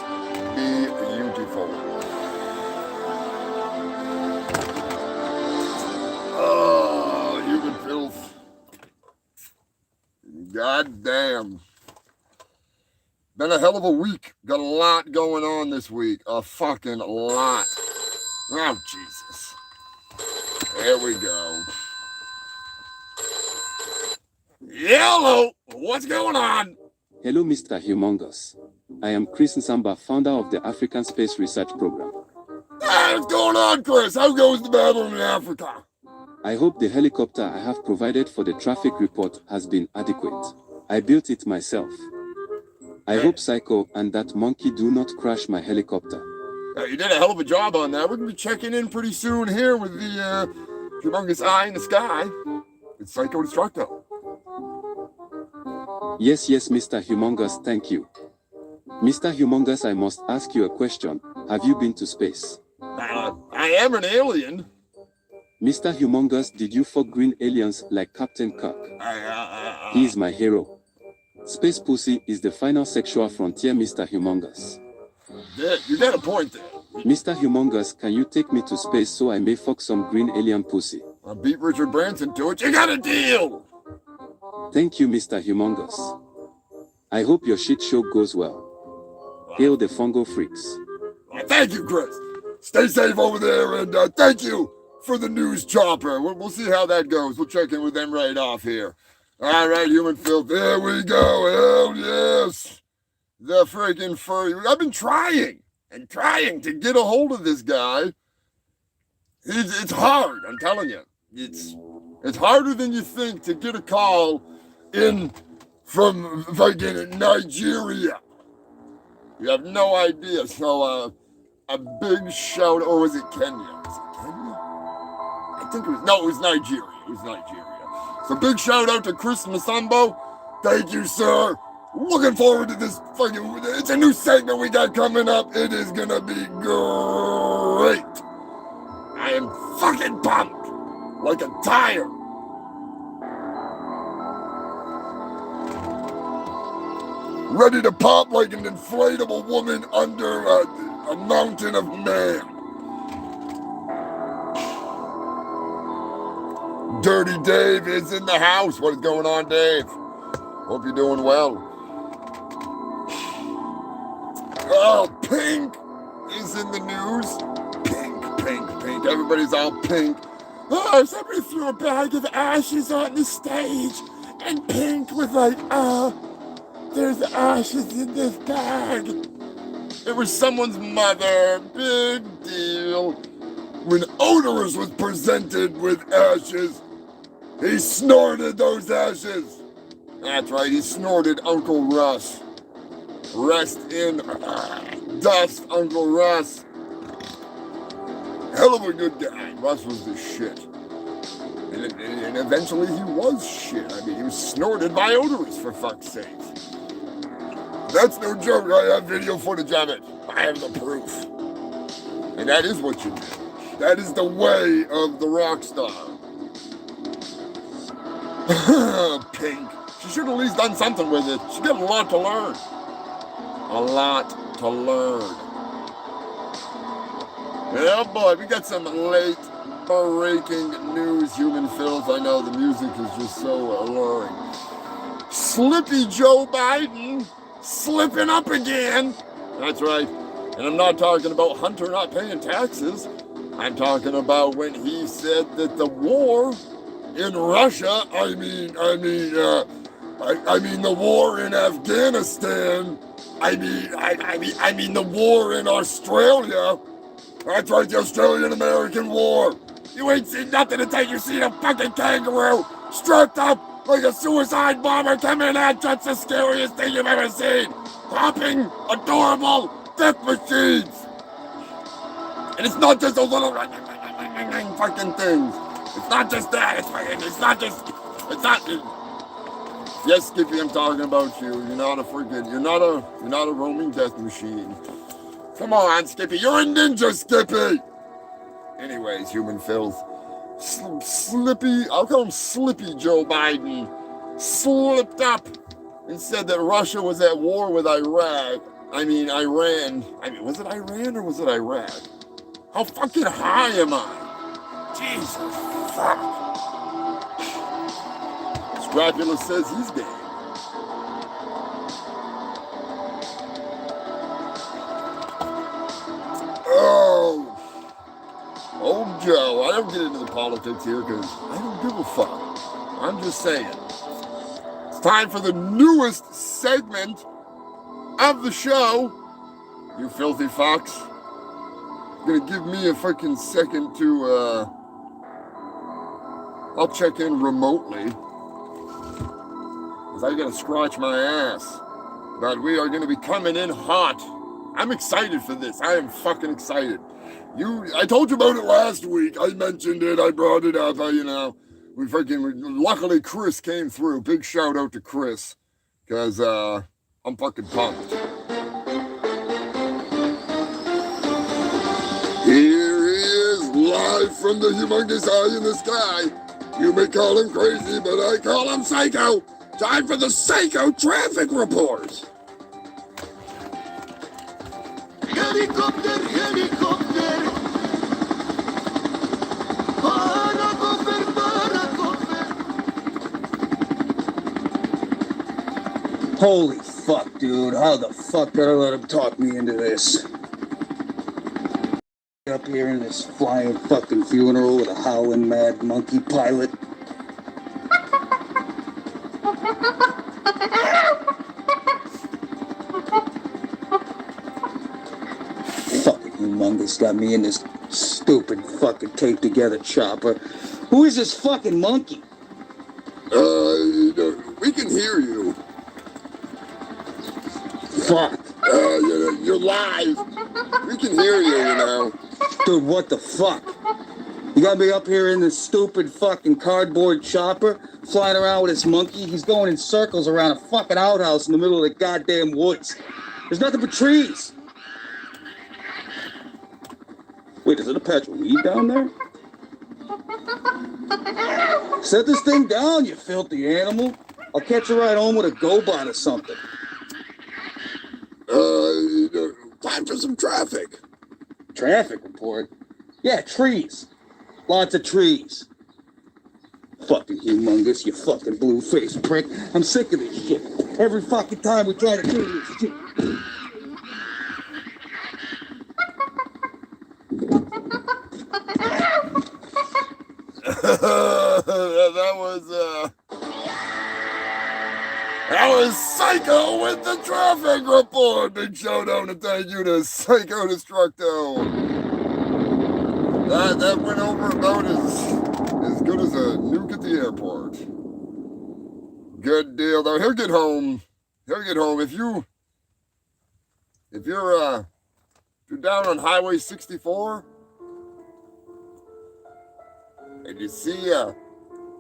beautiful. Oh, human filth. God damn. Been a hell of a week. Got a lot going on this week. A fucking lot. Oh, Jesus. There we go. Hello, what's going on? Hello, Mr. Humongous. I am Chris Nsamba, founder of the African Space Research Program. Hey, what's going on, Chris? How goes the battle in Africa? I hope the helicopter I have provided for the traffic report has been adequate. I built it myself. I hope Psycho and that monkey do not crash my helicopter. You did a hell of a job on that. We're going to be checking in pretty soon here with the humongous eye in the sky. It's Psycho Destructo. Yes, Mr. Humongous, thank you. Mr. Humongous, I must ask you a question. Have you been to space? I am an alien. Mr. Humongous, did you fuck green aliens like Captain Kirk? He is my hero. Space pussy is the final sexual frontier, Mr. Humongous. You got a point there. Mr. Humongous, can you take me to space so I may fuck some green alien pussy? I'll beat Richard Branson to it. You got a deal! Thank you, Mr. Humongous. I hope your shit show goes well. Hail the fungal freaks. Thank you, Chris. Stay safe over there, and thank you for the news chopper. We'll see how that goes. We'll check in with them right off here. All right, human filth. There we go. Hell yes. The freaking furry. I've been trying to get a hold of this guy. It's hard, I'm telling you. It's harder than you think to get a call in from fucking Nigeria. You have no idea. So a big shout, or was it Kenya? Was it Kenya? I think it was Nigeria. It was Nigeria. So big shout out to Chris Masambo. Thank you, sir. Looking forward to this fucking, it's a new segment we got coming up. It is gonna be great. I am fucking pumped. Like a tire. Ready to pop like an inflatable woman under a mountain of man. Dirty Dave is in the house. What is going on, Dave? Hope you're doing well. Oh, Pink is in the news. Pink. Everybody's all pink. Oh, somebody threw a bag of ashes on the stage. And Pink was like, there's ashes in this bag. It was someone's mother. Big deal. When Odorous was presented with ashes, he snorted those ashes. That's right, he snorted Uncle Russ. Rest in dust, Uncle Russ. Hell of a good guy. Russ was the shit. And eventually he was shit. I mean, he was snorted by odorous, for fuck's sake. That's no joke. I have video footage of it. I have the proof. And that is what you do. That is the way of the rock star. Pink. She should have at least done something with it. She got a lot to learn. A lot to learn. Yeah, boy, we got some late breaking news, human filth. I know the music is just so alluring. Slippy Joe Biden slipping up again. That's right. And I'm not talking about Hunter not paying taxes. I'm talking about when he said that the war in Russia, I mean the war in Afghanistan, I mean the war in Australia. That's right, the Australian-American War. You ain't seen nothing until you see a fucking kangaroo strapped up like a suicide bomber coming at you. That's the scariest thing you've ever seen. Popping adorable death machines. And it's not just those little fucking things. It's not just that. It's not. Yes, Skippy, I'm talking about you. You're not a roaming death machine. Come on, Skippy. You're a ninja, Skippy. Anyways, human filth. Slippy, I'll call him Slippy Joe Biden, slipped up and said that Russia was at war with Iran. Was it Iran or was it Iraq? How fucking high am I? Jesus fuck. Scrapula says he's dead. Old Joe, I don't get into the politics here because I don't give a fuck. I'm just saying. It's time for the newest segment of the show. You filthy fox. You're gonna give me a fucking second to, I'll check in remotely. Because I gotta scratch my ass. But we are gonna be coming in hot. I'm excited for this. I am fucking excited. I told you about it last week. I mentioned it. I brought it up. Luckily Chris came through. Big shout out to Chris. Because, I'm fucking pumped. Here he is, live from the humongous eye in the sky. You may call him crazy, but I call him psycho. Time for the psycho traffic report. Helicopter, helicopter. Holy fuck, dude. How the fuck did I let him talk me into this? Up here in this flying fucking funeral with a howling mad monkey pilot. Fucking humongous got me in this stupid fucking taped together chopper. Who is this fucking monkey? We can hear you. Fuck. You're live. We can hear you, you know. Dude, what the fuck? You got me up here in this stupid fucking cardboard chopper, flying around with this monkey. He's going in circles around a fucking outhouse in the middle of the goddamn woods. There's nothing but trees. Wait, is it a patch of weed down there? Set this thing down, you filthy animal. I'll catch a ride home with a GoBot or something. Time for some traffic. Traffic report? Yeah, trees. Lots of trees. Fucking humongous, you fucking blue-faced prick. I'm sick of this shit. Every fucking time we try to do this shit. That was Psycho with the traffic report. Big shout out and thank you to Psycho Destructo. That went over about as good as a nuke at the airport. Good deal though. He'll get home. If you're down on Highway 64 and you see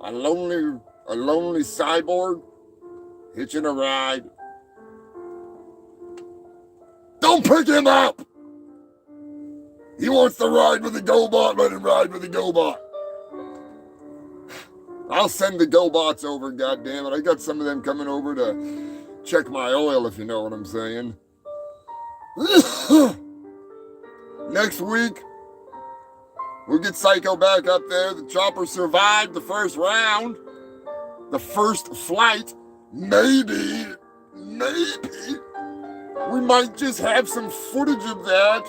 A lonely cyborg hitching a ride. Don't pick him up! He wants to ride with the GoBot, let him ride with the GoBot. I'll send the GoBots over, goddammit. I got some of them coming over to check my oil, if you know what I'm saying. Next week, we'll get Psycho back up there. The chopper survived the first round. The first flight. Maybe, we might just have some footage of that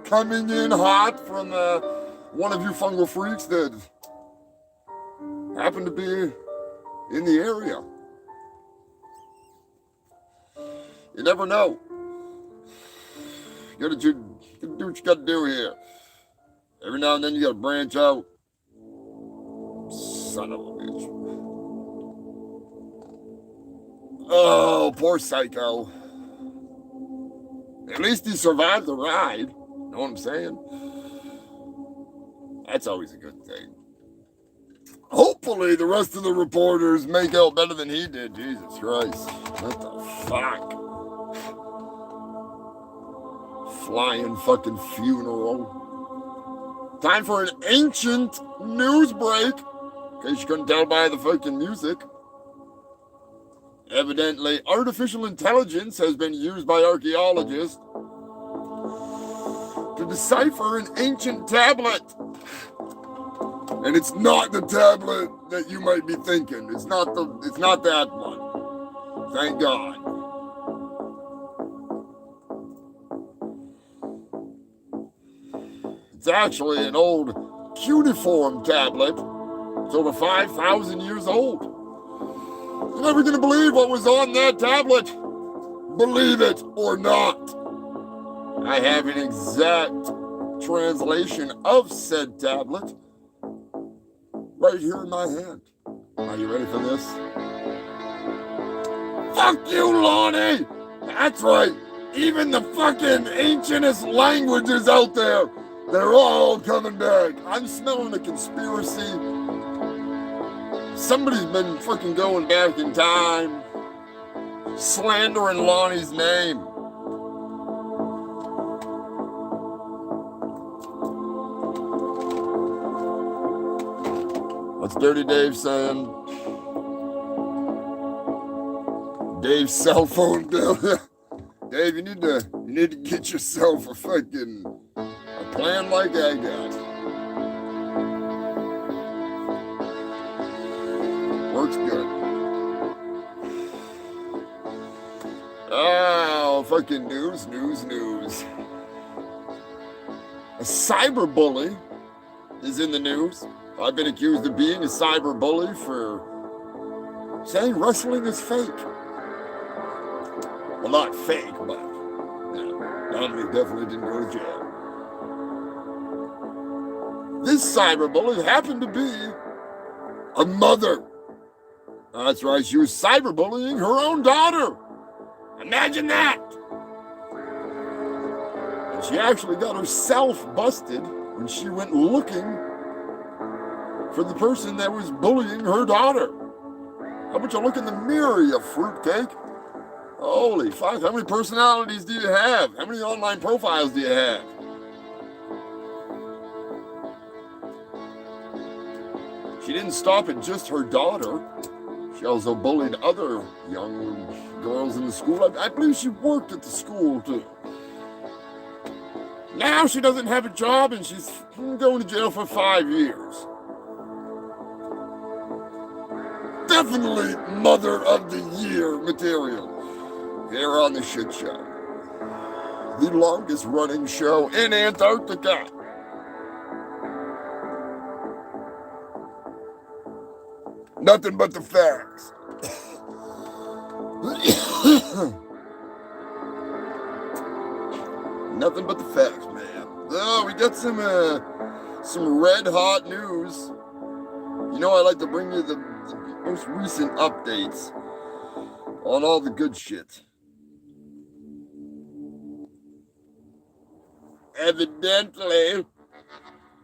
coming in hot from one of you fungal freaks that happen to be in the area. You never know. You gotta do what you gotta do here. Every now and then you gotta branch out. Son of a bitch. Oh, poor Psycho. At least he survived the ride. Know what I'm saying? That's always a good thing. Hopefully the rest of the reporters make out better than he did. Jesus Christ. What the fuck? Flying fucking funeral. Time for an ancient news break. In case you couldn't tell by the fucking music. Evidently, artificial intelligence has been used by archaeologists to decipher an ancient tablet. And it's not the tablet that you might be thinking. It's not that one. Thank God. It's actually an old cuneiform tablet. It's over 5,000 years old. You're never gonna believe what was on that tablet. Believe it or not. I have an exact translation of said tablet right here in my hand. Are you ready for this? Fuck you, Lonnie! That's right. Even the fucking ancientest languages out there, they're all coming back. I'm smelling a conspiracy. Somebody's been fucking going back in time, slandering Lonnie's name. What's Dirty Dave saying? Dave's cell phone bill. Dave, you need to get yourself a plan like I got. Works good. Oh, fucking news. A cyberbully is in the news. I've been accused of being a cyberbully for saying wrestling is fake. Well, not fake, but Dominic definitely didn't go to jail. This cyberbully happened to be a mother. That's right, she was cyberbullying her own daughter. Imagine that. And she actually got herself busted when she went looking for the person that was bullying her daughter. How about you look in the mirror, you fruitcake? Holy fuck, how many personalities do you have? How many online profiles do you have? She didn't stop at just her daughter. She also bullied other young girls in the school. I believe she worked at the school too. Now she doesn't have a job and she's going to jail for 5 years. Definitely Mother of the Year material here on the Shitt Show. The longest running show in Antarctica. Nothing but the facts. Nothing but the facts, man. Oh, we got some red hot news. You know, I like to bring you the most recent updates on all the good shit. Evidently,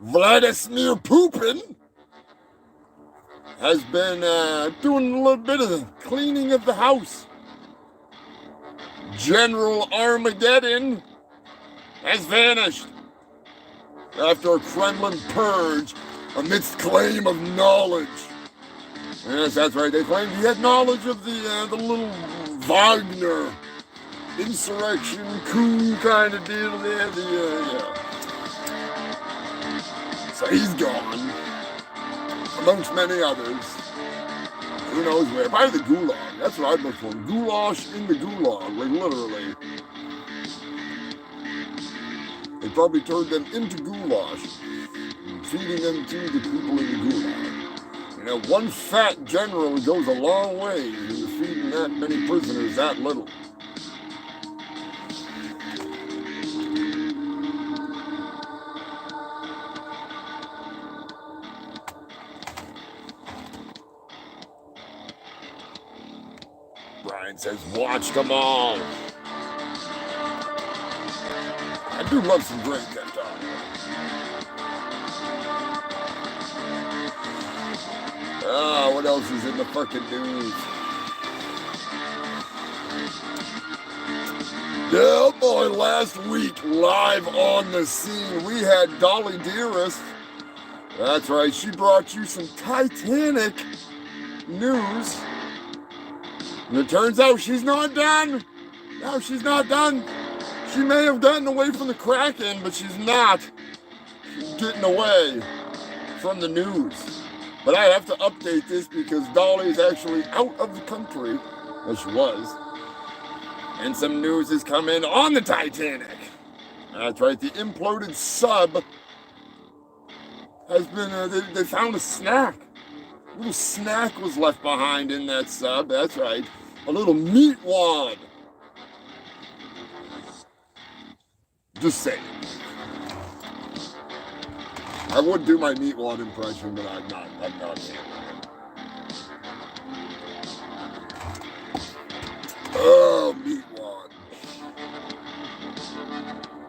Vladimir Putin has been doing a little bit of the cleaning of the house. General Armageddon has vanished after a Kremlin purge amidst claim of knowledge. Yes, that's right. They claimed he had knowledge of the little Wagner insurrection coup kind of deal there. So he's gone, amongst many others. Who knows where? Probably the gulag. That's what I'd look for. Goulash in the gulag, like literally. They probably turned them into goulash, feeding them to the people in the gulag. You know, one fat general goes a long way in feeding that many prisoners that little. Brian says, watch them all. I do love some great TikTok. Ah, what else is in the fucking news? Yeah, boy, last week, live on the scene, we had Dolly Dearest. That's right, she brought you some Titanic news. And it turns out she's not done. No, she's not done. She may have gotten away from the Kraken, but she's not getting away from the news. But I have to update this because Dolly is actually out of the country, as she was. And some news has come in on the Titanic. That's right, the imploded sub has been, they found a snack. A little snack was left behind in that sub, that's right. A little meat wad. Just saying. I would do my meat wad impression, but I'm not doing it. Oh, meat wad.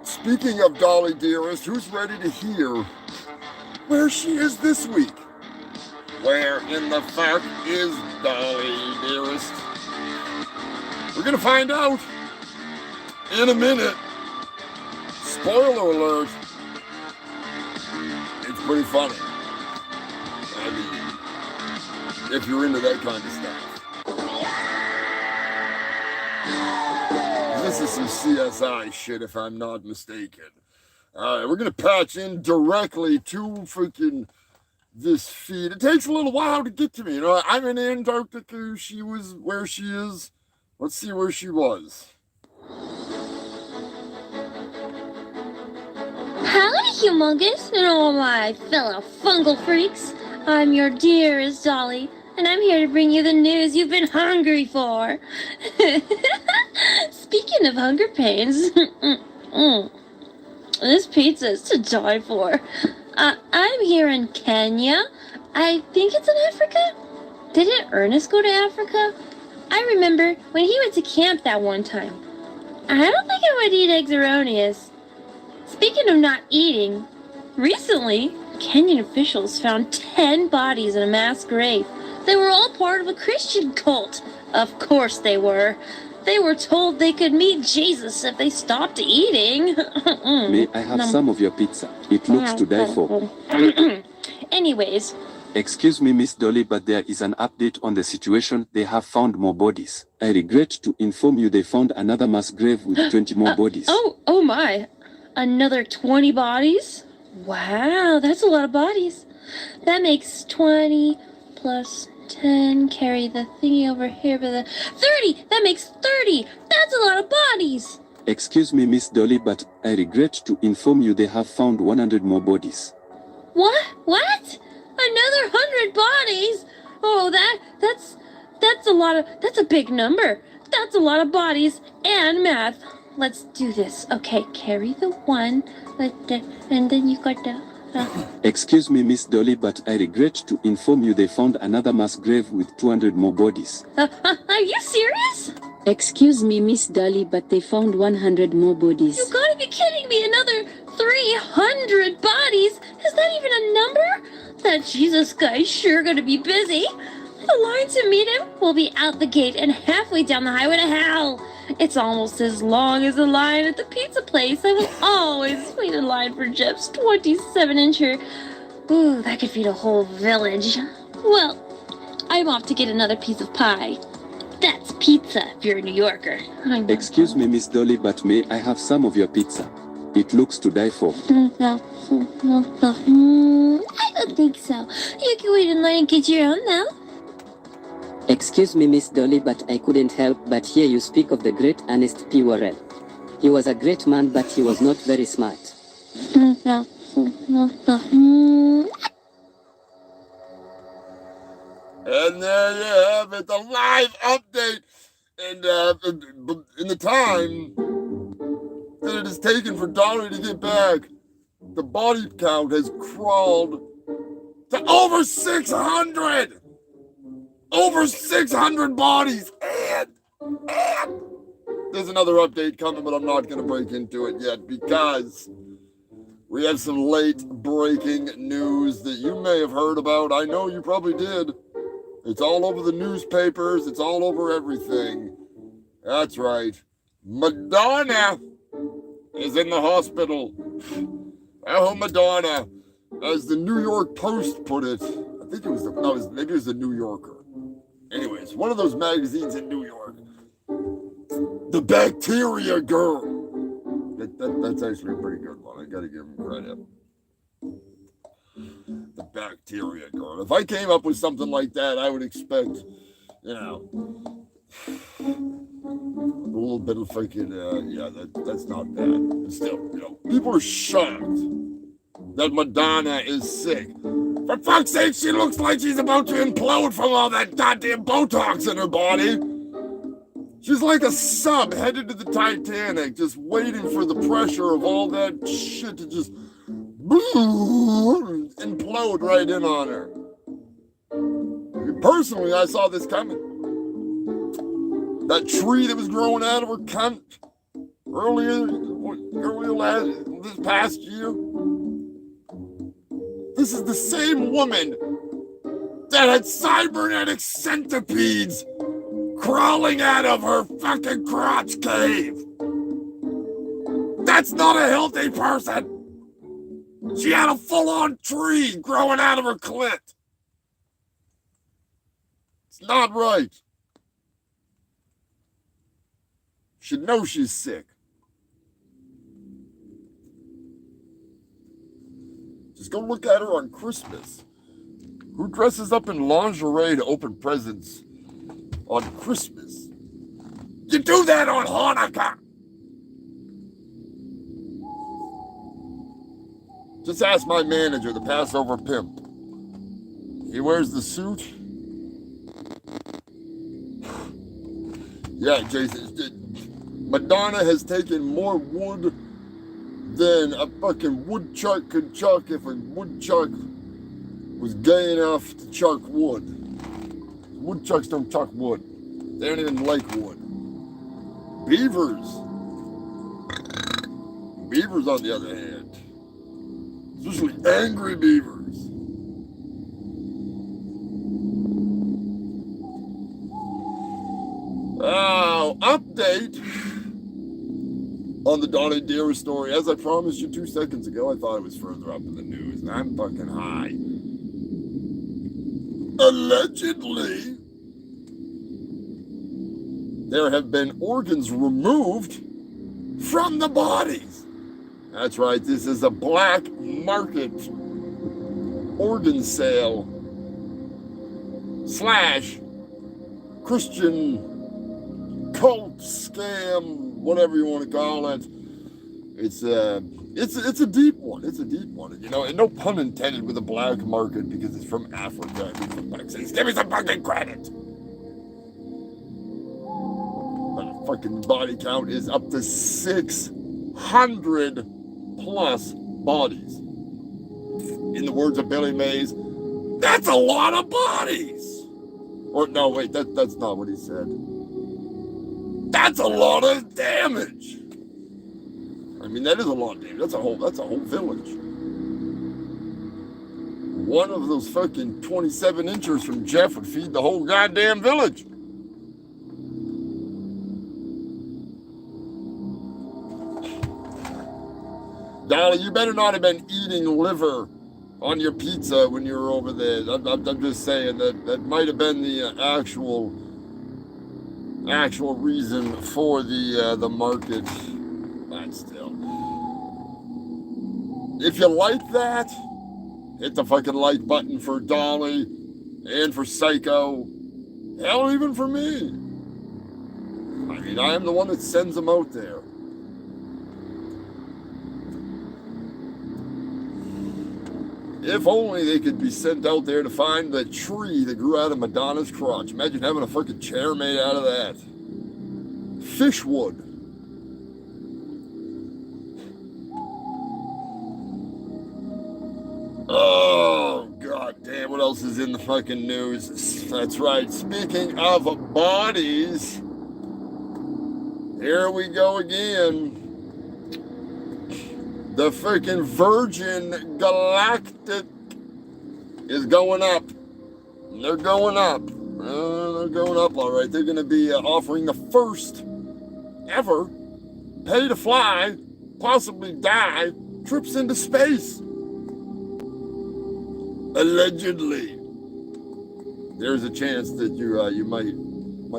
Speaking of Dolly Dearest, who's ready to hear where she is this week? Where in the fuck is Dolly Dearest? We're gonna find out in a minute. Spoiler alert. It's pretty funny. I mean, if you're into that kind of stuff. This is some CSI shit, if I'm not mistaken. Alright, we're gonna patch in directly to freaking this feed. It takes a little while to get to me. You know, I'm in Antarctica. She was where she is. Let's see where she was. Howdy, Humongous, and all my fellow fungal freaks. I'm your dearest Dolly, and I'm here to bring you the news you've been hungry for. Speaking of hunger pains, this pizza is to die for. I'm here in Kenya. I think it's in Africa. Didn't Ernest go to Africa? I remember when he went to camp that one time. I don't think I would eat eggs erroneous. Speaking of not eating, recently, Kenyan officials found 10 bodies in a mass grave. They were all part of a Christian cult. Of course they were. They were told they could meet Jesus if they stopped eating. May I have some of your pizza? It looks to die for. Anyways. Excuse me, Miss Dolly, but there is an update on the situation. They have found more bodies. I regret to inform you they found another mass grave with 20 more bodies. Oh my. Another 20 bodies? Wow, that's a lot of bodies. That makes 20 plus 10. Carry the thingy over here by the 30. That makes 30. That's a lot of bodies. Excuse me, Miss Dolly, but I regret to inform you they have found 100 more bodies. What? Another 100 bodies? Oh, that's a big number. That's a lot of bodies and math. Let's do this. Okay, carry the one, and then you got the... Excuse me, Miss Dolly, but I regret to inform you they found another mass grave with 200 more bodies. Are you serious? Excuse me, Miss Dolly, but they found 100 more bodies. You gotta be kidding me. Another 300 bodies? Is that even a number? That Jesus guy's sure gonna be busy. The line to meet him will be out the gate and halfway down the highway to hell. It's almost as long as the line at the pizza place. I will always wait in line for Jeff's 27-incher. Ooh, that could feed a whole village. Well, I'm off to get another piece of pie. That's pizza if you're a New Yorker. Excuse me, Miss Dolly, but may I have some of your pizza? It looks to die for. I don't think so. You can wait in line and get your own now. Excuse me, Miss Dolly, but I couldn't help but hear you speak of the great Ernest P. Worrell. He was a great man, but he was not very smart. And there you have it, the live update. And in the time that it has taken for Dolly to get back, the body count has crawled to over 600! Over 600 bodies! And there's another update coming, but I'm not going to break into it yet because we have some late breaking news that you may have heard about. I know you probably did. It's all over the newspapers. It's all over everything. That's right. Madonna is in the hospital. Oh, Madonna. As the New York Post put it. I think it was maybe it was the New Yorker. Anyways, one of those magazines in New York. The Bacteria Girl. That's actually a pretty good one. I gotta give him credit. The Bacteria Girl. If I came up with something like that, I would expect, a little bit of freaking, that's not bad. But still, people are shocked that Madonna is sick. For fuck's sake, she looks like she's about to implode from all that goddamn Botox in her body. She's like a sub headed to the Titanic, just waiting for the pressure of all that shit to just implode right in on her. Personally, I saw this coming. That tree that was growing out of her cunt earlier this past year. This is the same woman that had cybernetic centipedes crawling out of her fucking crotch cave. That's not a healthy person. She had a full-on tree growing out of her clit. It's not right. She knows she's sick. Just go look at her on Christmas. Who dresses up in lingerie to open presents on Christmas? You do that on Hanukkah. Just ask my manager, the Passover pimp. He wears the suit. Yeah, Jason. Madonna has taken more wood than a fucking woodchuck could chuck if a woodchuck was gay enough to chuck wood. Woodchucks don't chuck wood. They don't even like wood. Beavers. Beavers, on the other hand, especially angry beavers. Oh, update on the Donnie Deere story. As I promised you 2 seconds ago, I thought it was further up in the news, and I'm fucking high. Allegedly, there have been organs removed from the bodies. That's right, this is a black market organ sale / Christian cult scam, whatever you want to call it. It's a deep one. It's a deep one. And no pun intended with the black market because it's from Africa. I mean, for fuck's sake, give me some fucking credit. But the fucking body count is up to 600 plus bodies. In the words of Billy Mays, that's a lot of bodies. Or no, wait, that's not what he said. That's a lot of damage. I mean, that is a lot of damage. That's a whole village. one of those fucking 27 inchers from Jeff would feed the whole goddamn village. Dolly, you better not have been eating liver on your pizza when you were over there. I'm just saying that might have been the actual reason for the market. But still, if you like that, hit the fucking like button for Dolly and for Psycho. Hell, even for me. I mean, I am the one that sends them out there. If only they could be sent out there to find the tree that grew out of Madonna's crotch. Imagine having a fucking chair made out of that. Fish wood. Oh, god damn, what else is in the fucking news? That's right, speaking of bodies, here we go again. The freaking Virgin Galactic is going up. They're going up. They're going up, all right. They're going to be offering the first ever pay to fly, possibly die, trips into space. Allegedly. There's a chance that you might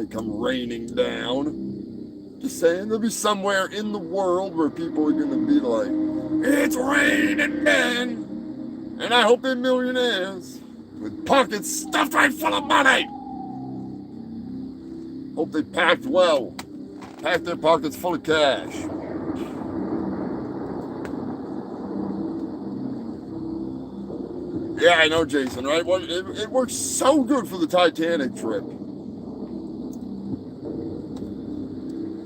come raining down. Just saying, there'll be somewhere in the world where people are going to be like, it's raining men, and I hope they're millionaires with pockets stuffed right full of money. Hope they packed well, packed their pockets full of cash. Yeah, I know, Jason, right? Well, it works so good for the Titanic trip.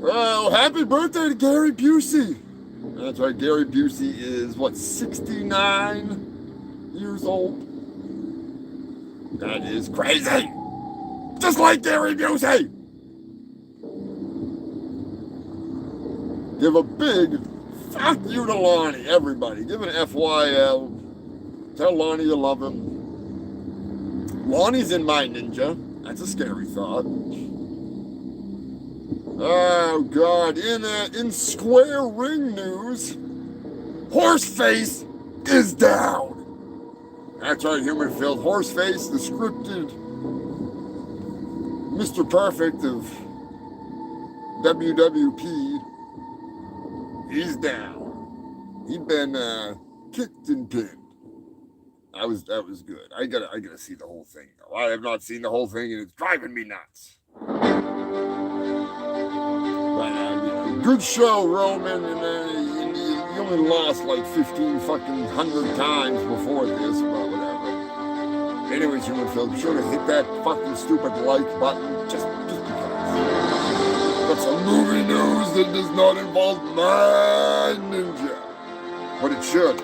Oh, happy birthday to Gary Busey. That's right, Gary Busey is, 69 years old? That is crazy! Just like Gary Busey! Give a big fuck you to Lonnie, everybody. Give an FYL. Tell Lonnie you love him. Lonnie's in my ninja. That's a scary thought. Oh God! In square ring news, Horseface is down. That's right, Humanfield. Horseface, the scripted Mr. Perfect of WWP, he's down. He'd been kicked and pinned. That was good. I gotta see the whole thing though. I have not seen the whole thing, and it's driving me nuts. Good show, Roman, and you only lost like 1,500 times before this, but whatever. Anyways, Humanfield, be sure to hit that fucking stupid like button, just because. Got some movie news that does not involve my ninja, but it should,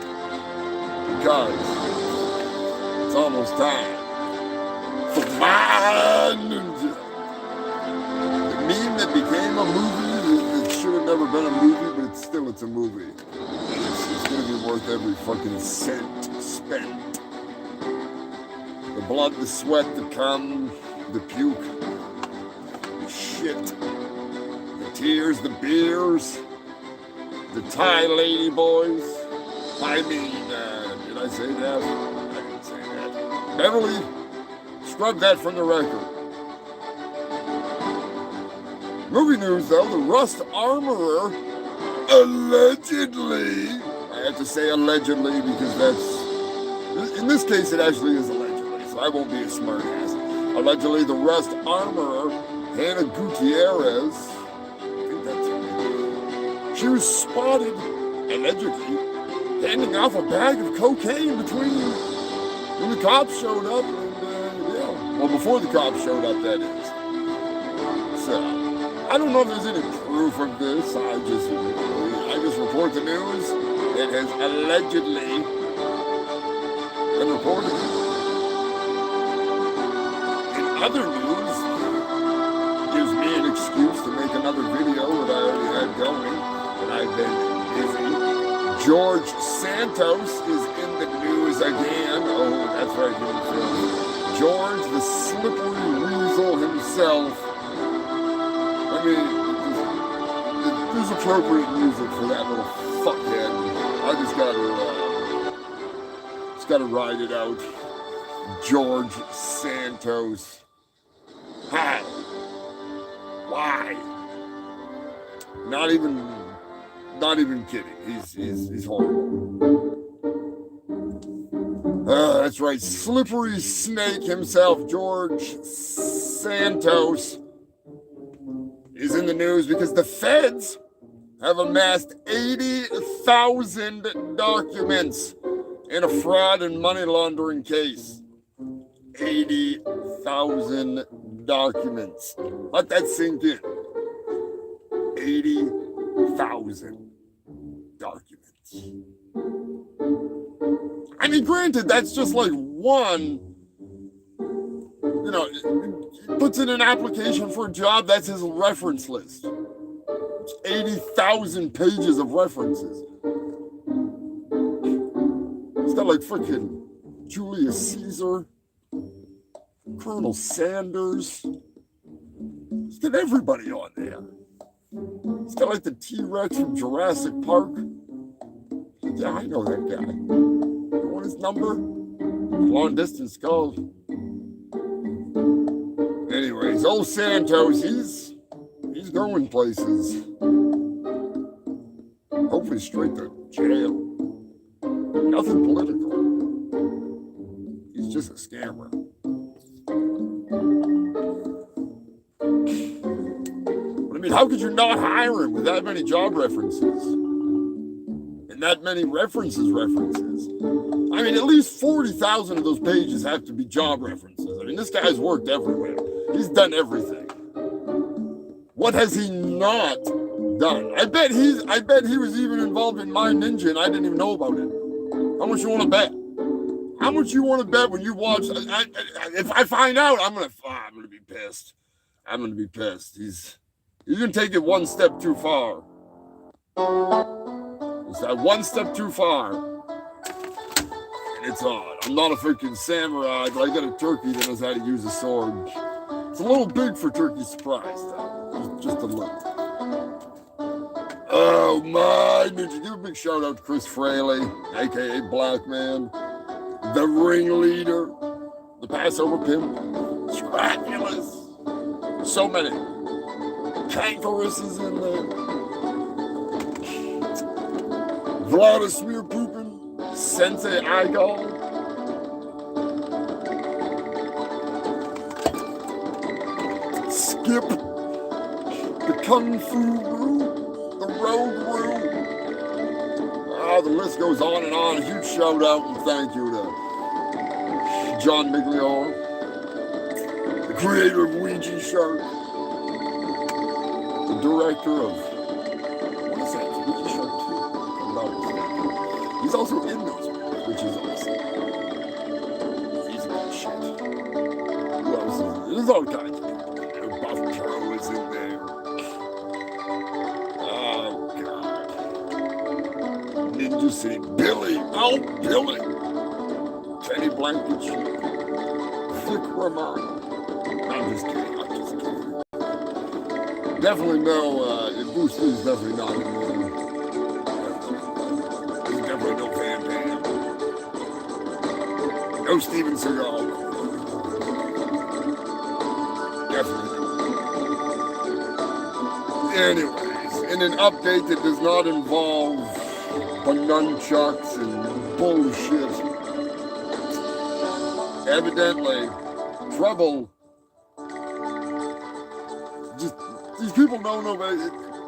because it's almost time for my ninja. The meme that became a movie. Should have never been a movie, but it's a movie. It's gonna be worth every fucking cent spent. The blood, the sweat, the cum, the puke, the shit, the tears, the beers, the Thai lady boys. I mean, did I say that? I didn't say that. Beverly, scrub that from the record. Movie news, though, the Rust Armorer, allegedly, I have to say allegedly because in this case, it actually is allegedly, so I won't be a smartass. Allegedly, the Rust Armorer, Hannah Gutierrez, I think that's her name, she was spotted, allegedly, handing off a bag of cocaine when the cops showed up, before the cops showed up, that is. So, I don't know if there's any proof of this. I just report the news that has allegedly been reported. In other news, gives me an excuse to make another video that I already had going, and I've been busy. George Santos is in the news again. Oh, that's right, human films. George, the slippery weasel himself. I mean, there's appropriate music for that little fuckhead. I just gotta ride it out. George Santos. How? Why? Not even kidding. He's horrible. That's right. Slippery snake himself, George Santos, is in the news because the feds have amassed 80,000 documents in a fraud and money laundering case. 80,000 documents. Let that sink in. 80,000 documents. I mean, granted, that's just like one, he puts in an application for a job, that's his reference list. It's 80,000 pages of references. It's got like freaking Julius Caesar, Colonel Sanders. It's got everybody on there. It's got like the T-Rex from Jurassic Park. Yeah, I know that guy. You want his number? Long distance call. Anyways, old Santos, he's going places. Hopefully straight to jail. Nothing political. He's just a scammer. But I mean, how could you not hire him with that many job references? And that many references? I mean, at least 40,000 of those pages have to be job references. I mean, this guy's worked everywhere. He's done everything. What has he not done? I bet he was even involved in My Ninja and I didn't even know about it. How much you want to bet? How much you want to bet when you watch? If I find out, I'm gonna be pissed. I'm gonna be pissed. He's gonna take it one step too far. It's that one step too far, and it's on. I'm not a freaking samurai, but I got a turkey that knows how to use a sword. It's a little big for Turkey Surprise, though. Just a little. Oh my! Did you give a big shout out to Chris Fraley, aka Black Man, the ringleader, the Passover pimp, Scrapulous, so many. Kankarus is in there. Vladimir Poopin, Sensei Igor. Skip, the Kung Fu Roo, the Rogue Roo. The list goes on and on. A huge shout out and thank you to John Migliore, the creator of Ouija Shark, the director of, what is that? Ouija Shark 2? I'm not mistaken. He's also in those movies, which is awesome. He's good shit. Who else is there? There's all kinds of people. Buff Pro is in there. Oh, God. Ninja City. Billy. Oh, Billy. Kenny Blankenship. Vic Romano. I'm just kidding. Definitely no, Bruce Lee's definitely not in there. There's definitely no Van Damme. No Steven Seagal. Definitely. Anyways, in an update that does not involve nunchucks and bullshit, evidently, trouble. Just these people don't know,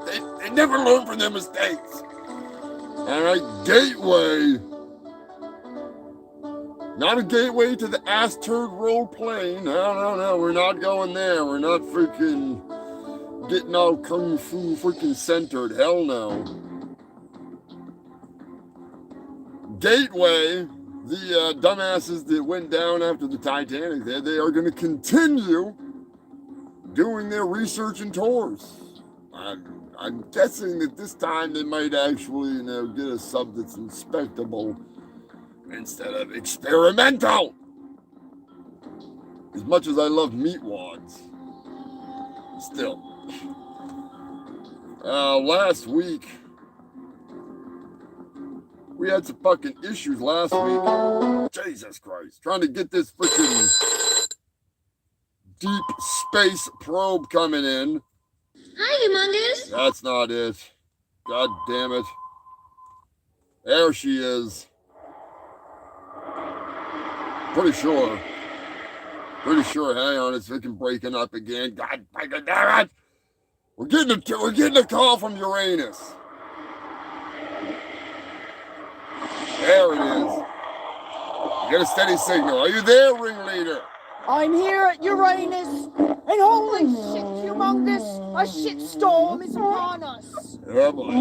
they never learn from their mistakes. All right, gateway. Not a gateway to the ass turd role playing. No, we're not going there. We're not freaking getting all kung fu freaking centered. Hell no. Gateway, the dumbasses that went down after the Titanic, they are going to continue doing their research and tours. I'm guessing that this time they might actually, get a sub that's inspectable instead of experimental. As much as I love meat wads, still. Last week, we had some fucking issues last week. Jesus Christ. Trying to get this freaking deep space probe coming in. Hi, Humongous. That's not it. God damn it. There she is. Pretty sure. Hang on, it's freaking breaking up again. God damn it. We're getting a call from Uranus. There it is. You get a steady signal. Are you there, ringleader? I'm here at Uranus, and holy shit, Humongous, a shit storm is upon us. Oh boy.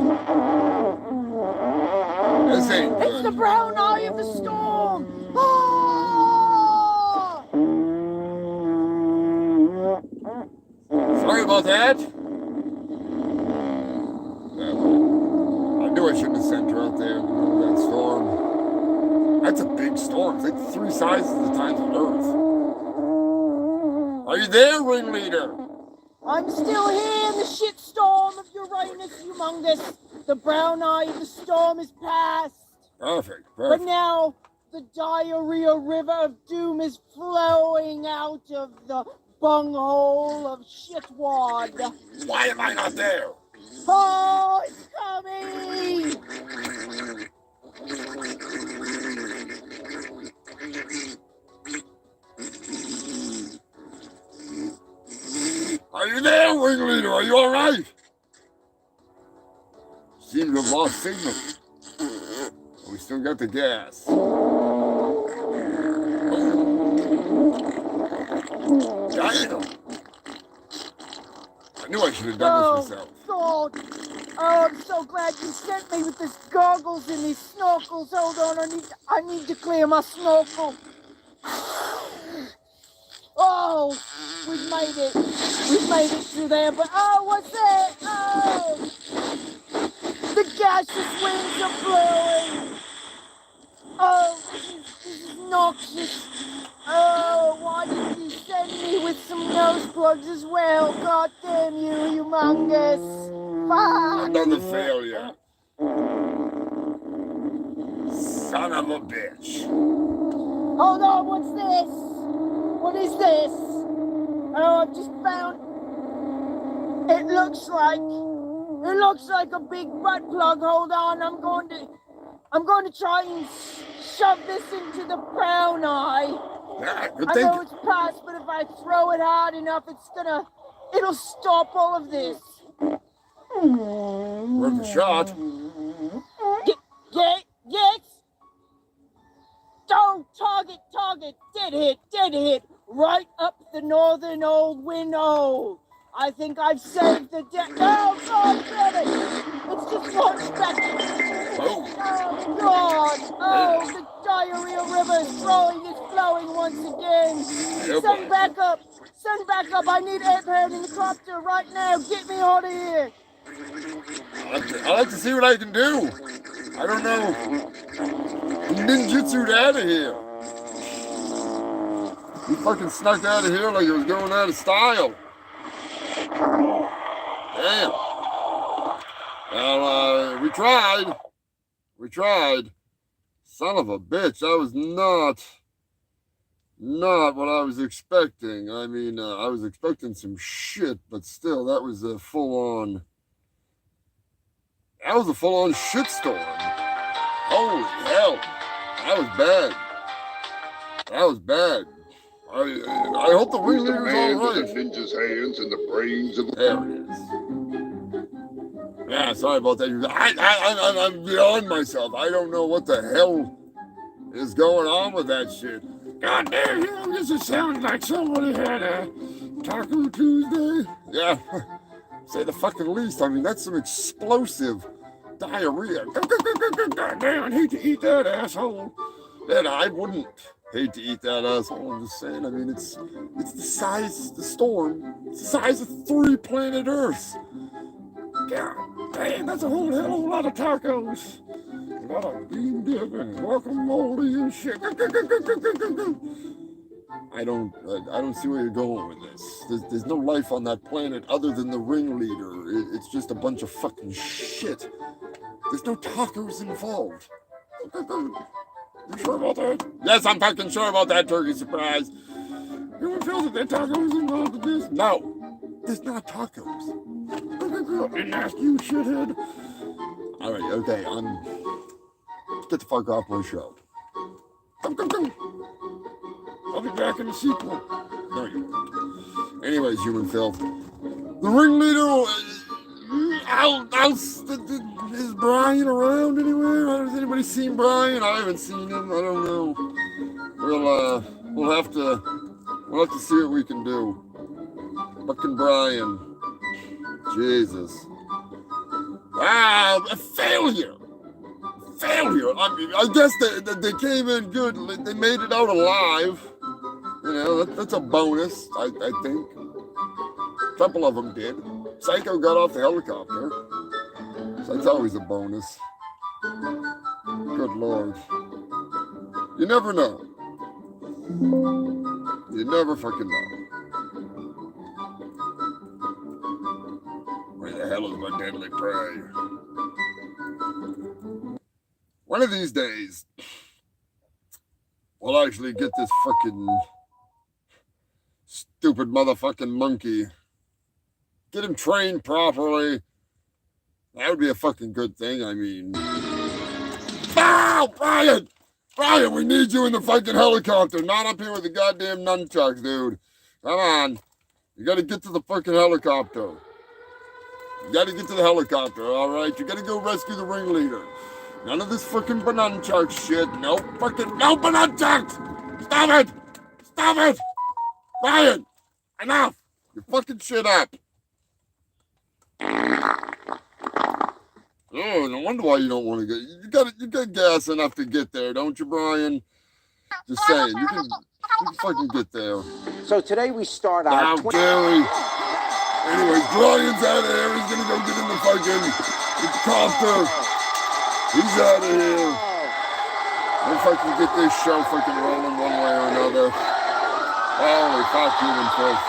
This ain't good. It's the brown eye of the storm. Ah! Sorry about that. I knew I shouldn't have sent her out there in the middle of that storm. That's a big storm. It's like 3 sizes the times on Earth. Are you there, ringleader? I'm still here in the shit storm of Uranus, Humongous. The brown eye of the storm is past. Perfect. But now, the diarrhea river of doom is flowing out of the bunghole of shitwad. Why am I not there? Oh, it's coming! Are you there, ringleader? Are you all right? Seem to have lost signal. We still got the gas. Damn. I knew I should have done this myself. God! Oh, I'm so glad you sent me with these goggles and these snorkels. Hold on, I need to clear my snorkel. Oh, we've made it. We've made it through there, but oh, what's that? Oh! The gaseous winds are blowing. Oh, this is noxious. Oh, why did you send me with some nose plugs as well? God damn you, Humongous. Fuck. Another failure. Son of a bitch. Hold on, what's this? What is this? Oh, I've just found... It looks like a big butt plug. Hold on, I'm going to try and shove this into the brown eye. Yeah, good I thing. know it's past, but if I throw it hard enough, it'll stop all of this. Worth a shot. Yes. Don't target. Dead hit. Right up the northern old window. I think I've saved the dead. Oh, God, damn it. It's just launched back. Oh. Oh, God. Oh, the diarrhea river is flowing once again. Send back up. I need airport helicopter right now. Get me out of here. I'll have to see what I can do. I don't know. Ninjutsu'd out of here. He fucking snuck out of here like it was going out of style. Damn. Well, we tried. Son of a bitch. That was not what I was expecting. I mean, I was expecting some shit, but still, that was a full-on shitstorm. Holy hell. That was bad. I hope the ringleader's all right. Ninja's hands and the brains of There it is. Yeah, sorry about that. I'm beyond myself. I don't know what the hell is going on with that shit. God damn, this sounds like somebody had a Taco Tuesday. Yeah, say the fucking least. I mean, that's some explosive diarrhea. God damn, I'd hate to eat that asshole. Man, I wouldn't hate to eat that asshole. I'm just saying. I mean, it's the size of the storm. It's the size of 3 planet Earths. God damn, that's a whole hell of a lot of tacos. got a bean dip and guacamole and shit. I don't see where you're going with this. There's no life on that planet other than the ringleader. It's just a bunch of fucking shit. There's no tacos involved. You sure about that? Yes, I'm fucking sure about that, Turkey Surprise. You feel that there tacos involved with this? No, there's not tacos. I didn't ask you, shithead. All right, okay, get the fuck off my show. Come. I'll be back in the sequel. No, you won't. Anyways, human filth. The ringleader. Is Brian around anywhere? Has anybody seen Brian? I haven't seen him. I don't know. We'll have to see what we can do. Fucking Brian. Jesus. A failure. I guess they came in good. They made it out alive. You know, that's a bonus, I think. A couple of them did. Psycho got off the helicopter. So that's always a bonus. Good Lord. You never know. You never fucking know. Where the hell is my deadly prey? One of these days, we'll actually get this fucking stupid motherfucking monkey. Get him trained properly. That would be a fucking good thing. I mean... Brian! Brian, we need you in the fucking helicopter. Not up here with the goddamn nunchucks, dude. Come on. You gotta get to the fucking helicopter. You gotta get to the helicopter, alright? You gotta go rescue the ringleader. None of this freaking banunchuck shit. No banunchucks! Stop it! Stop it! Brian! Enough! You're fucking shit up. Oh, no wonder why you don't want to get. You got gas enough to get there, don't you, Brian? Just saying, you can fucking get there. So today we start our. Now, Jerry. Anyways, Brian's out of here. He's gonna go get in the fucking copter. He's out of here. We'll fucking get this show fucking rolling one way or another. Holy fuck, human filth.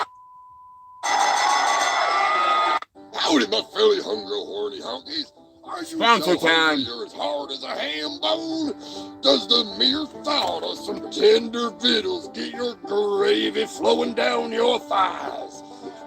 Howdy, my fairly hungry, horny honkies. Are you Sponsor so time. hungry you're as hard as a ham bone? Does the mere thought of some tender victuals get your gravy flowing down your thighs?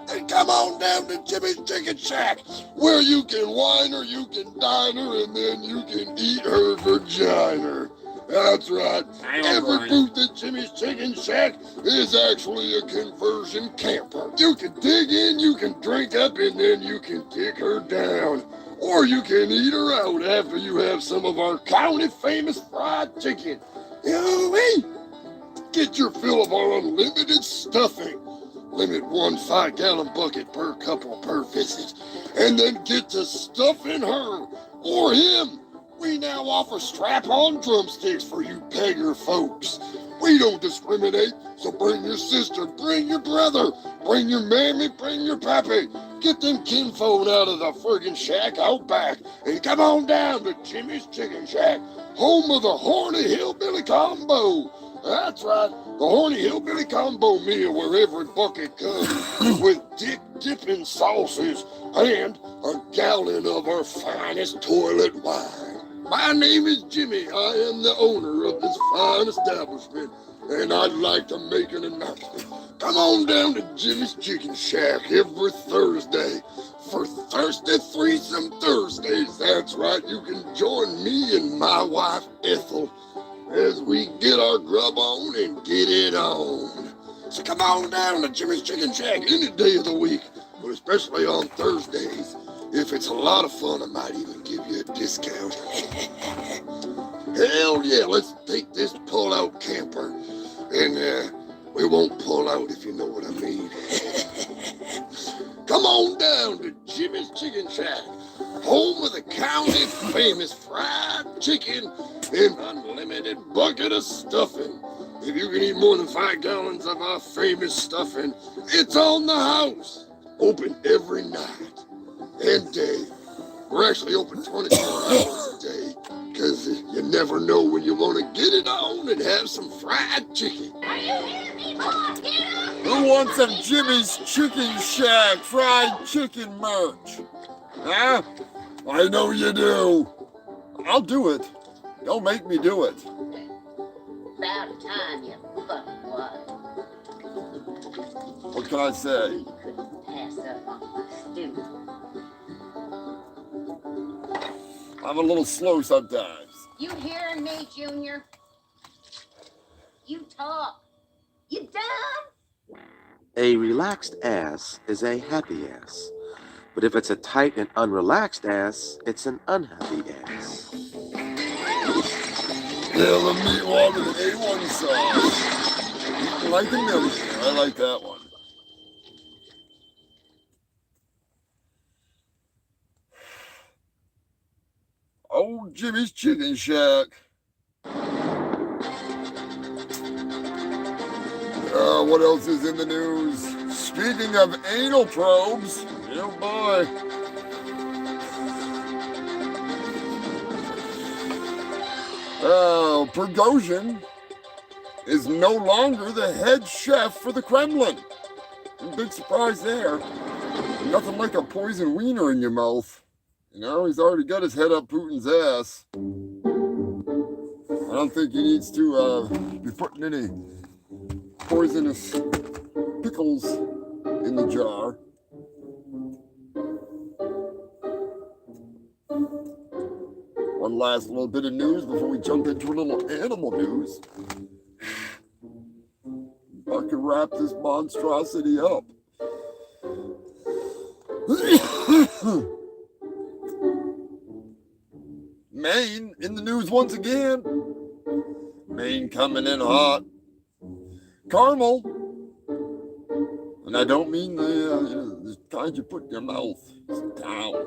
Then come on down to Jimmy's Chicken Shack, where you can wine her, you can dine her, and then you can eat her vagina. That's right. Every booth at Jimmy's Chicken Shack is actually a conversion camper. You can dig in, you can drink up, and then you can take her down. Or you can eat her out after you have some of our county famous fried chicken. Yo-wee! Get your fill of our unlimited stuffing. Limit 1 5-gallon bucket per couple per visit. And then get to stuffing her or him. We now offer strap-on drumsticks for you beggar folks. We don't discriminate, so bring your sister, bring your brother, bring your mammy, bring your pappy. Get them kinfolk out of the friggin' shack out back and come on down to Jimmy's Chicken Shack, home of the Horny Hillbilly Combo. That's right, the Horny Hillbilly Combo meal where every bucket comes with dipping sauces and a gallon of our finest toilet wine. My name is Jimmy. I am the owner of this fine establishment, and I'd like to make an announcement. Come on down to Jimmy's Chicken Shack every Thursday for Thirsty Threesome Thursdays. That's right, you can join me and my wife Ethel as we get our grub on and get it on. So come on down to Jimmy's Chicken Shack any day of the week, but especially on Thursdays. If it's a lot of fun, I might even give you a discount. Hell yeah, let's take this pull-out camper. And we won't pull out if you know what I mean. Come on down to Jimmy's Chicken Shack, home of the county famous fried chicken and unlimited bucket of stuffing. If you can eat more than 5 gallons of our famous stuffing, it's on the house. Open every night and day. We're actually open 24 hours a day, because you never know when you want to get it on and have some fried chicken. Are you hearing me, boss? Get up! Who wants some Jimmy's Chicken Shack fried chicken merch? Huh? I know you do. I'll do it. Don't make me do it. About time you fucking was. What can I say? You couldn't pass up on my stew. I'm a little slow sometimes. You hearing me, Junior? You talk. You dumb? A relaxed ass is a happy ass. But if it's a tight and unrelaxed ass, it's an unhappy ass. Yeah, the meat one with the A1 sauce. Like a millionaire. I like that one. Old Jimmy's Chicken Shack. What else is in the news? Speaking of anal probes, oh boy. Prigozhin is no longer the head chef for the Kremlin. Big surprise there. Nothing like a poison wiener in your mouth. You know, he's already got his head up Putin's ass. I don't think he needs to be putting any poisonous pickles in the jar. One last little bit of news before we jump into a little animal news. I can wrap this monstrosity up. Maine in the news once again. Maine coming in hot. Caramel, and I don't mean the kind you put in your mouth. It's down.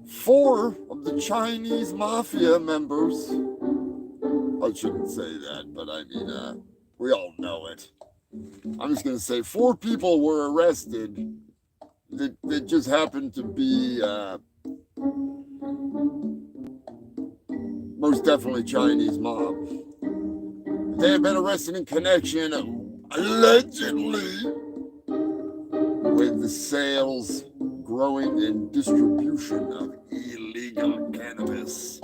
4 of the Chinese mafia members. I shouldn't say that, but I mean, we all know it. I'm just gonna say 4 people were arrested that just happened to be most definitely Chinese mob. They have been arrested in connection, allegedly, with the sales, growing, and distribution of illegal cannabis.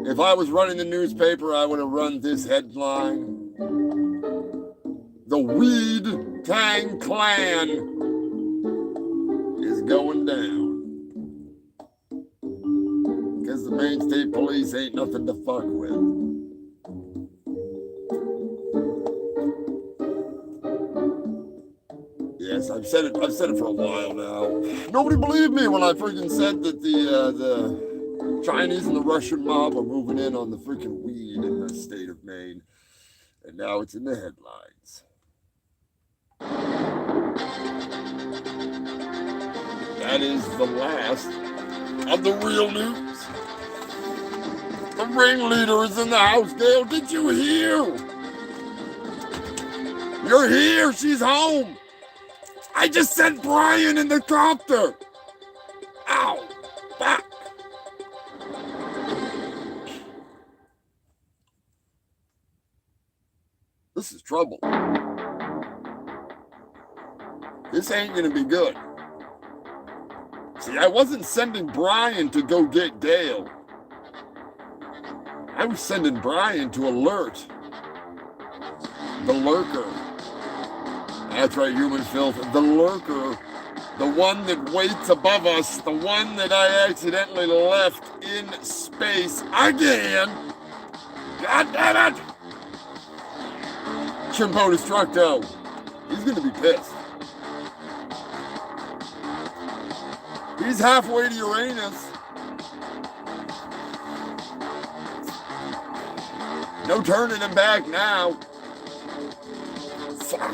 If I was running the newspaper, I would have run this headline. The Weed Tang Clan is going down. Because the Maine State Police ain't nothing to fuck with. Yes, I've said it for a while now. Nobody believed me when I freaking said that the Chinese and the Russian mob are moving in on the freaking weed in the state of Maine. And now it's in the headlines. That is the last of the real news. The ringleader is in the house, Gail. Did you hear? You're here. She's home. I just sent Brian in the copter. Ow. Back. This is trouble. This ain't gonna be good. See, I wasn't sending Brian to go get Dale. I was sending Brian to alert the lurker. That's right, human filth. The lurker. The one that waits above us. The one that I accidentally left in space again. God damn it! Chimpo Destructo. He's gonna be pissed. He's halfway to Uranus. No turning him back now. Fuck.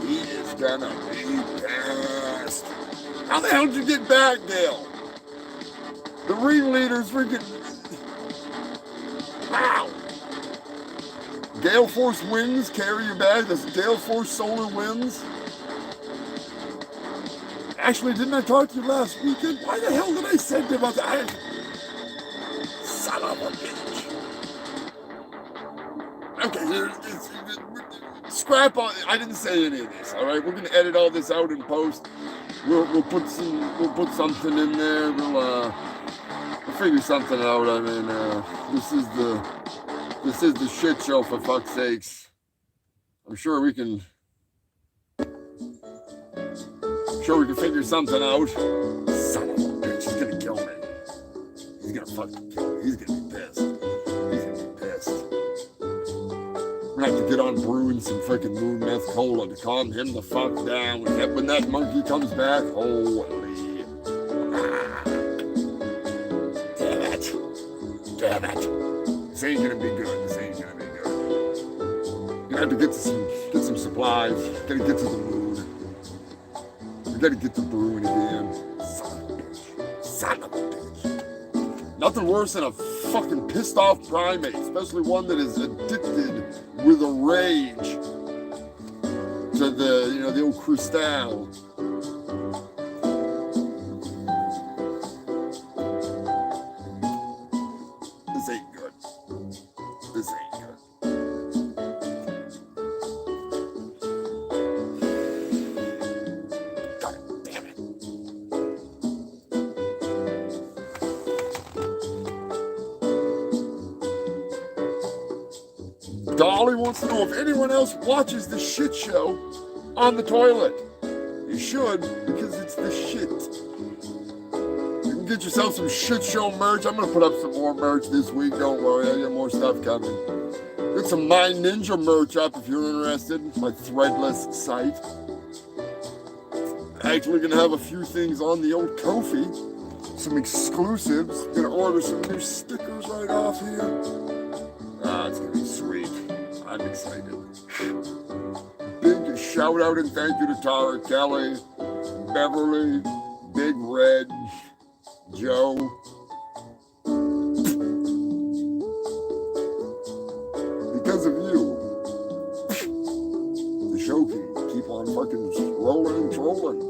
He is gonna be pissed. How the hell did you get back, Dale? The ringleader's freaking... Wow. Gale Force winds carry you back. The Gale Force solar winds. Actually, didn't I talk to you last weekend? Why the hell did I send him that? Son of a bitch. Okay, here, scrap on. I didn't say any of this. All right, we're gonna edit all this out in post. We'll put something in there. We'll figure something out. I mean, this is the shit show, for fuck's sakes. I'm sure we can figure something out. Son of a bitch, he's gonna kill me. He's gonna fucking kill me. He's gonna be pissed. He's gonna be pissed. We're gonna have to get on brewing some freaking moon meth cola to calm him the fuck down. When that monkey comes back, holy. Damn it. This ain't gonna be good. You have to get some supplies. Gotta get to the moon. We gotta get to brewing again. Son of a bitch. Nothing worse than a fucking pissed off primate, especially one that is addicted with a rage to the old crystal. This ain't good. Dolly wants to know if anyone else watches the shit show on the toilet. You should, because it's the shit. You can get yourself some shit show merch. I'm gonna put up some more merch this week. Don't worry, I got more stuff coming. Get some My Ninja merch up if you're interested. My threadless site. Actually gonna have a few things on the old Ko-fi. Some exclusives. Gonna order some new stickers right off here. It's gonna be sweet. I'm excited. Big shout out and thank you to Tara, Kelly, Beverly, Big Red, Joe. Because of you, the show can keep on fucking rolling and trolling.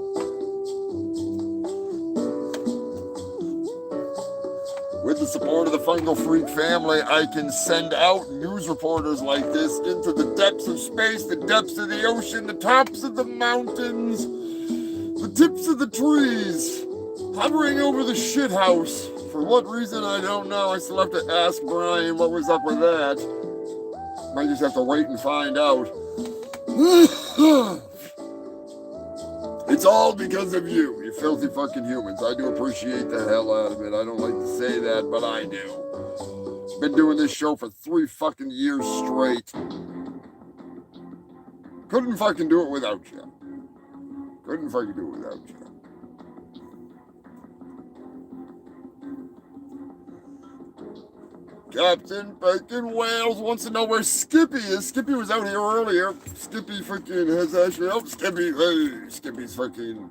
With the support of the Fungal Freak family, I can send out news reporters like this into the depths of space, the depths of the ocean, the tops of the mountains, the tips of the trees, hovering over the shit house. For what reason, I don't know. I still have to ask Brian what was up with that. Might just have to wait and find out. It's all because of you, you filthy fucking humans. I do appreciate the hell out of it. I don't like to say that, but I do. Been doing this show for 3 fucking years straight. Couldn't fucking do it without you. Couldn't fucking do it without you. Captain Bacon Wales wants to know where Skippy is. Skippy was out here earlier. Skippy freaking has actually... Oh, Skippy. Hey, Skippy's freaking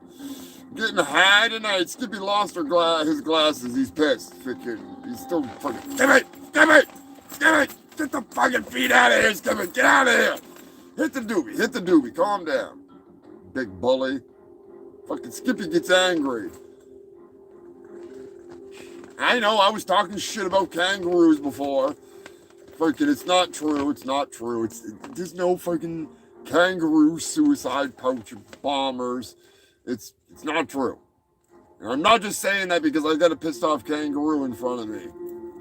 getting high tonight. Skippy lost his glasses. He's pissed. Freaking... He's still fucking... Skippy! Get the fucking feet out of here, Skippy! Get out of here! Hit the doobie. Calm down. Big bully. Fucking Skippy gets angry. I know, I was talking shit about kangaroos before. Freaking, it's not true. There's no freaking kangaroo suicide pouch bombers. It's not true. And I'm not just saying that because I got a pissed off kangaroo in front of me.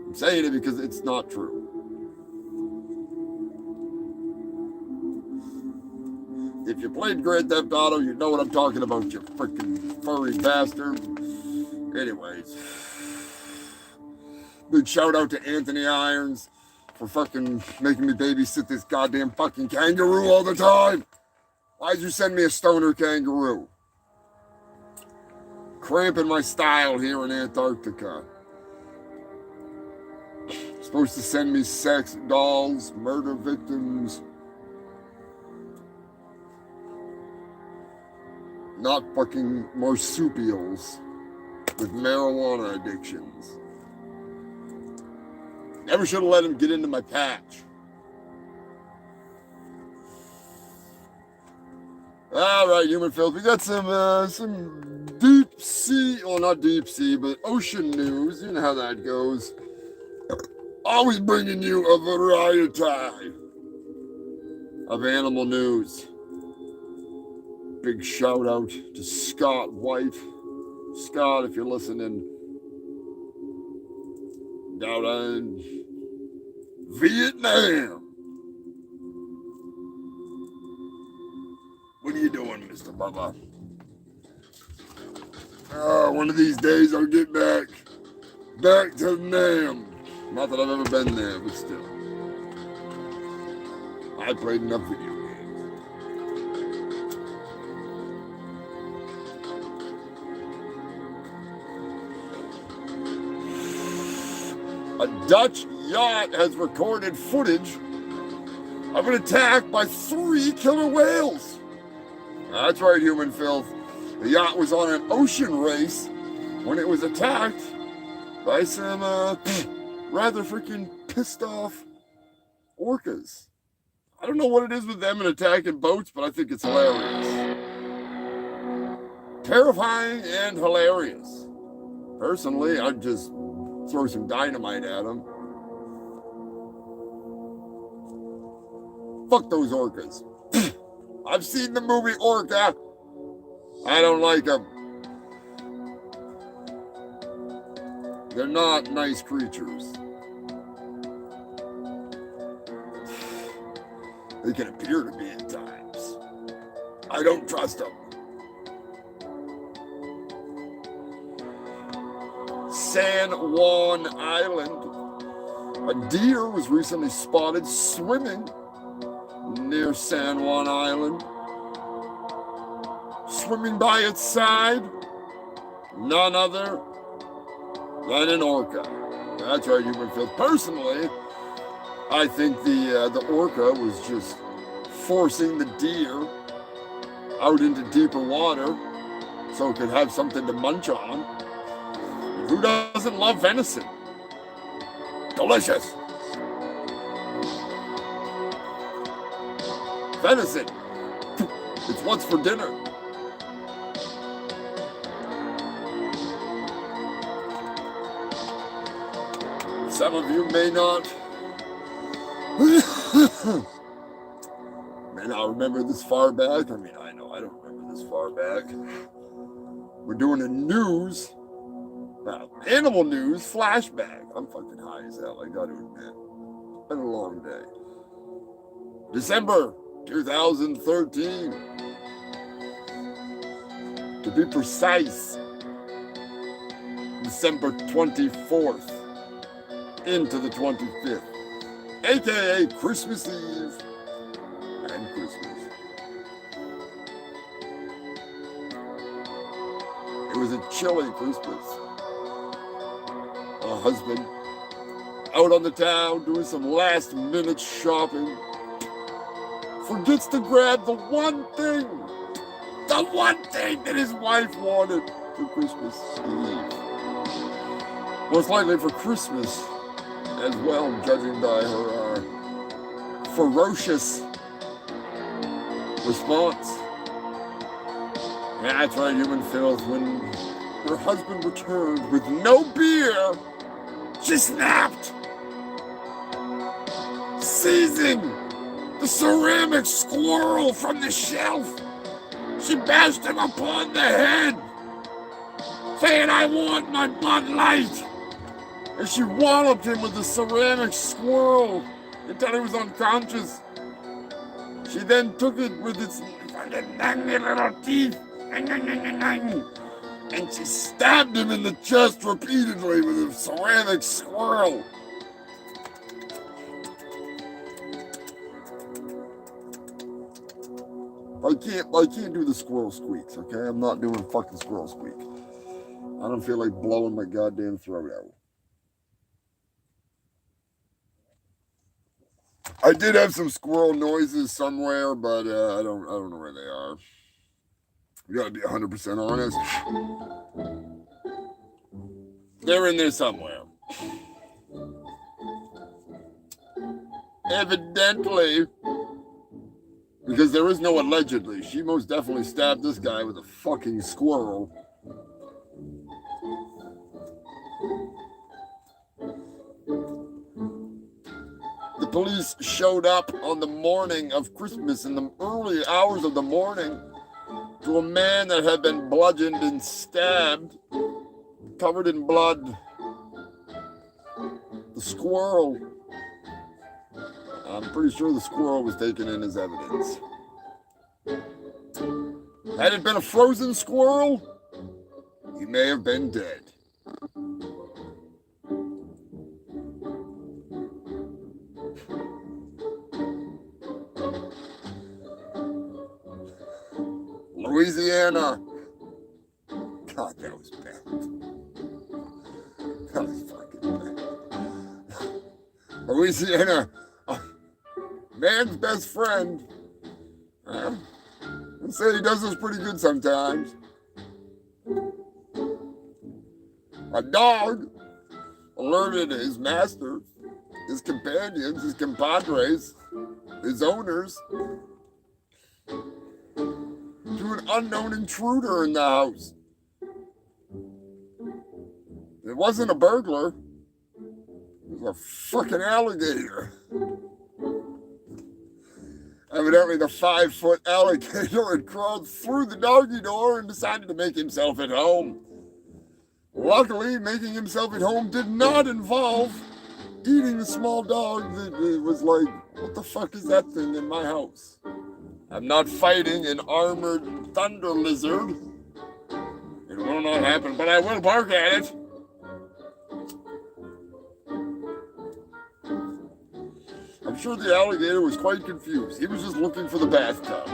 I'm saying it because it's not true. If you played Grand Theft Auto, you know what I'm talking about, you freaking furry bastard. Anyways. Big shout out to Anthony Irons for fucking making me babysit this goddamn fucking kangaroo all the time. Why'd you send me a stoner kangaroo? Cramping my style here in Antarctica. Supposed to send me sex dolls, murder victims. Not fucking marsupials with marijuana addictions. Never should have let him get into my patch. All right, human filth. We got some sea, well, not deep sea, but ocean news. You know how that goes. Always bringing you a variety of animal news. Big shout out to Scott White. Scott, if you're listening, down in Vietnam. What are you doing, Mr. Bubba? One of these days I'll get back to Nam. Not that I've ever been there, but still. I played enough video games. A Dutch yacht has recorded footage of an attack by 3 killer whales. That's right, human filth. The yacht was on an ocean race when it was attacked by some rather freaking pissed off orcas. I don't know what it is with them and attacking boats, but I think it's hilarious. Terrifying and hilarious. Personally, I'd just throw some dynamite at them. Fuck those orcas. I've seen the movie Orca. I don't like them. They're not nice creatures. They can appear to be at times. I don't trust them. San Juan Island. A deer was recently spotted swimming near San Juan Island. Swimming by its side, none other than an orca. That's right, human filth. Personally, I think the orca was just forcing the deer out into deeper water so it could have something to munch on. Who doesn't love venison? Delicious. Venison. It's what's for dinner. Some of you may not remember this far back. I mean, I know I don't remember this far back. We're doing a news, animal news flashback. I'm fucking high as hell, I gotta admit. It's been a long day. December 2013. To be precise, December 24th. Into the 25th, aka Christmas Eve and Christmas. It was a chilly Christmas. A husband out on the town doing some last minute shopping forgets to grab the one thing that his wife wanted for Christmas Eve. Most likely for Christmas as well, judging by her ferocious response. Yeah, that's right, human filth. When her husband returned with no beer, she snapped, seizing the ceramic squirrel from the shelf. She bashed him upon the head, saying, "I want my Bud Light." And she walloped him with the ceramic squirrel until he was unconscious. She then took it with its fucking little teeth and she stabbed him in the chest repeatedly with a ceramic squirrel. I can't do the squirrel squeaks, okay? I'm not doing fucking squirrel squeak. I don't feel like blowing my goddamn throat out. I did have some squirrel noises somewhere, but I don't know where they are. You gotta be 100% honest. They're in there somewhere. Evidently, because there is no allegedly, she most definitely stabbed this guy with a fucking squirrel police showed up on the morning of Christmas in the early hours of the morning to a man that had been bludgeoned and stabbed, covered in blood. The squirrel. I'm pretty sure the squirrel was taken in as evidence. Had it been a frozen squirrel, he may have been dead. Louisiana. God, that was bad. That was fucking bad. Louisiana, man's best friend. I'd say he does this pretty good sometimes. A dog alerted his master, his companions, his compadres, his owners, to an unknown intruder in the house. It wasn't a burglar. It was a fucking alligator. Evidently, the 5-foot alligator had crawled through the doggy door and decided to make himself at home. Luckily, making himself at home did not involve eating the small dog that was like, what the fuck is that thing in my house? I'm not fighting an armored thunder lizard. It will not happen, but I will bark at it. I'm sure the alligator was quite confused. He was just looking for the bathtub.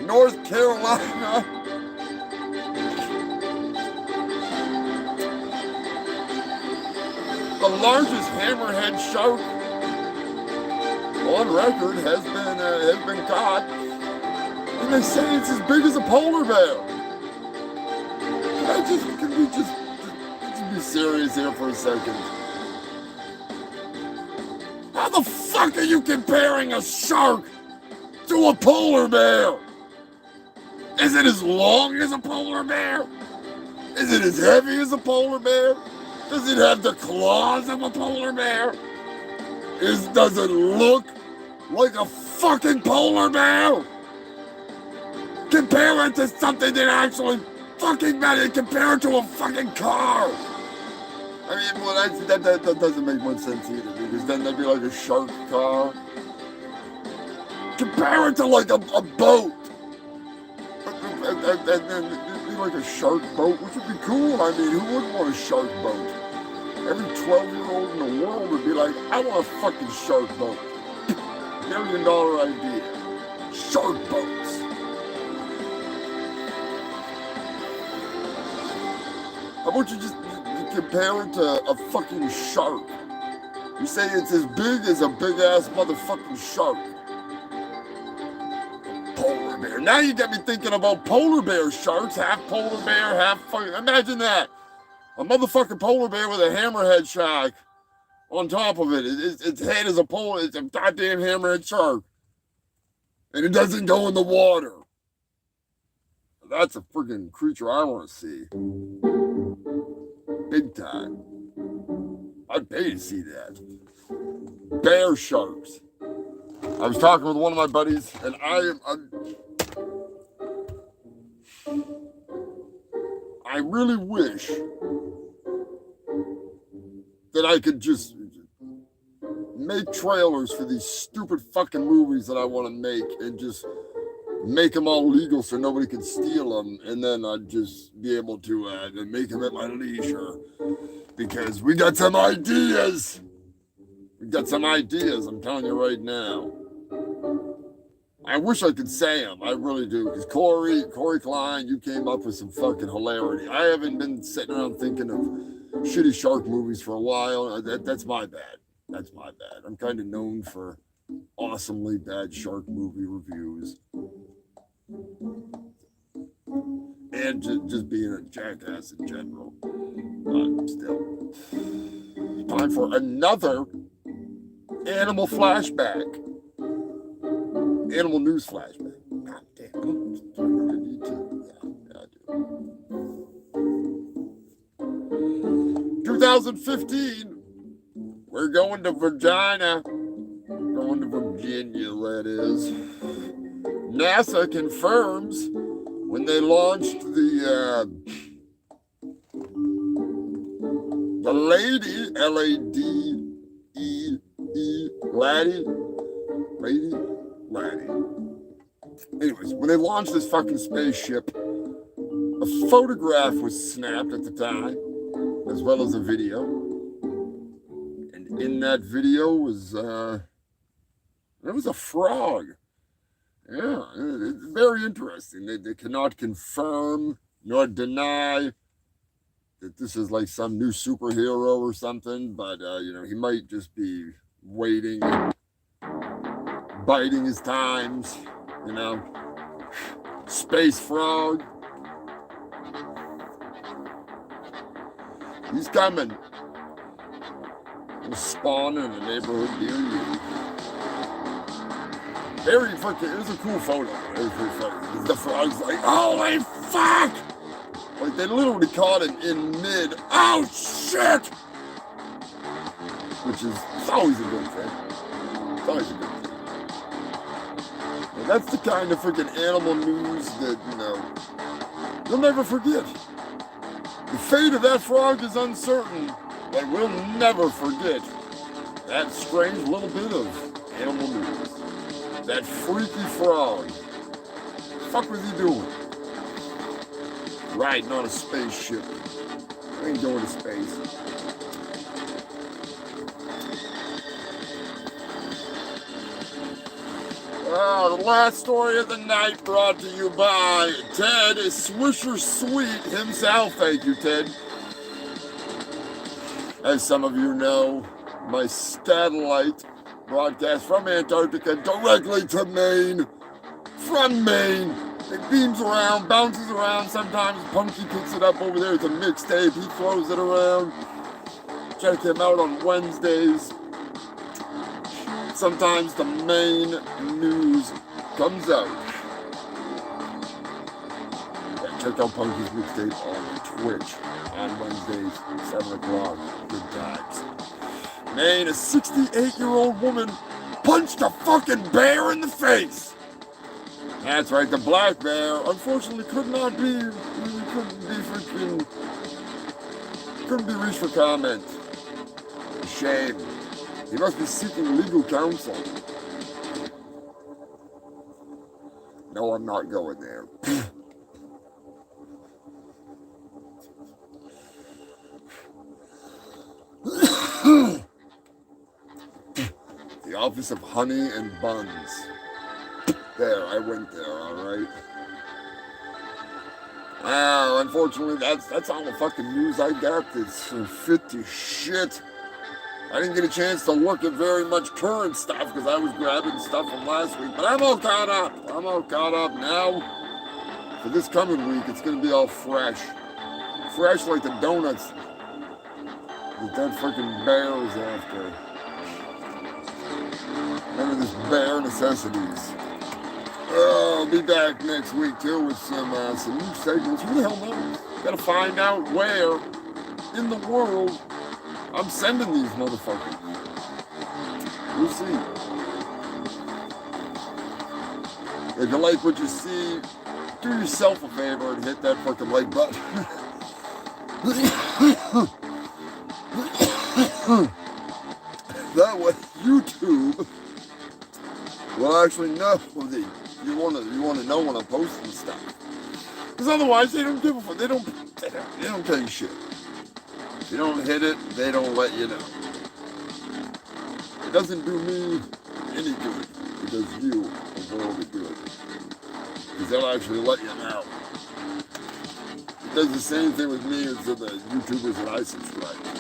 North Carolina. The largest hammerhead shark on record has been caught. And they say it's as big as a polar bear. Can we just be serious here for a second? How the fuck are you comparing a shark to a polar bear? Is it as long as a polar bear? Is it as heavy as a polar bear? Does it have the claws of a polar bear? Does it look like a fucking polar bear? Compare it to something that actually fucking matters. Compare it to a fucking car. I mean, well, that doesn't make much sense either, because then that'd be like a shark car. Compare it to like a boat. And then it'd be like a shark boat, which would be cool. I mean, who wouldn't want a shark boat? Every 12-year-old in the world would be like, I want a fucking shark boat. $1 million idea. Shark boats. How about you just compare it to a fucking shark? You say it's as big as a big-ass motherfucking shark. Polar bear. Now you got me thinking about polar bear sharks. Half polar bear, half fucking... Imagine that. A motherfucking polar bear with a hammerhead shark on top of it. Its head is a polar... It's a goddamn hammerhead shark. And it doesn't go in the water. That's a freaking creature I want to see. Big time. I'd pay to see that. Bear sharks. I was talking with one of my buddies, and I really wish that I could just make trailers for these stupid fucking movies that I want to make and just make them all legal so nobody can steal them, and then I'd just be able to make them at my leisure, because we got some ideas. I'm telling you right now. I wish I could say them. I really do, because Corey Klein, you came up with some fucking hilarity. I haven't been sitting around thinking of shitty shark movies for a while. That's my bad. I'm kind of known for awesomely bad shark movie reviews. And just being a jackass in general. But still. Time for another animal flashback. Animal news flashback. God damn. 2015, we're going to Virginia. Going to Virginia, that is. NASA confirms when they launched the Lady, L-A-D-E-E, Laddie. Anyways, when they launched this fucking spaceship, a photograph was snapped at the time, as well as a video. And in that video was, there was a frog. Yeah, it's very interesting. They cannot confirm nor deny that this is like some new superhero or something, but, you know, he might just be waiting, biding his times, you know. Space frog. He's coming. He'll spawn in the neighborhood near you. Very freaking, it was a cool photo. Very funny. The frog's like, holy fuck! Like they literally caught him in mid, oh shit! Which is, it's always a good thing. It's always a good thing. And that's the kind of freaking animal news that, you know, you'll never forget. The fate of that frog is uncertain, but we'll never forget that strange little bit of animal news. That freaky frog. The fuck was he doing? Riding on a spaceship. I ain't going to space. The last story of the night brought to you by Ted is Swisher Sweet himself. Thank you, Ted. As some of you know, my satellite broadcast from Antarctica directly to Maine. From Maine. It beams around, bounces around. Sometimes Punky picks it up over there. It's a mixtape. He throws it around. Check him out on Wednesdays. Sometimes the main news comes out. Yeah, check out Punky's mixtape on Twitch on Wednesdays, 7 o'clock. Good times. Maine, a 68-year-old woman punched a fucking bear in the face. That's right, the black bear unfortunately couldn't be reached for comment. Shame. He must be seeking legal counsel. No, I'm not going there. The Office of Honey and Buns. There, I went there, alright? Well, unfortunately, that's all the fucking news I got that's fit to shit. I didn't get a chance to look at very much current stuff because I was grabbing stuff from last week, but I'm all caught up. I'm all caught up now. For this coming week, it's going to be all fresh. Fresh like the donuts that freaking bear is after. None of this bare necessities. I'll be back next week too with some new segments. Who the hell knows? Gotta find out where in the world I'm sending these motherfuckers. We'll see. If you like what you see, do yourself a favor and hit that fucking like button. That way YouTube will actually know that you want to know when I'm posting stuff. Because otherwise they don't give a fuck. They don't tell you shit. If you don't hit it, they don't let you know. It doesn't do me any good. It does you a world of good. Because they'll actually let you know. It does the same thing with me as to the YouTubers that I subscribe to.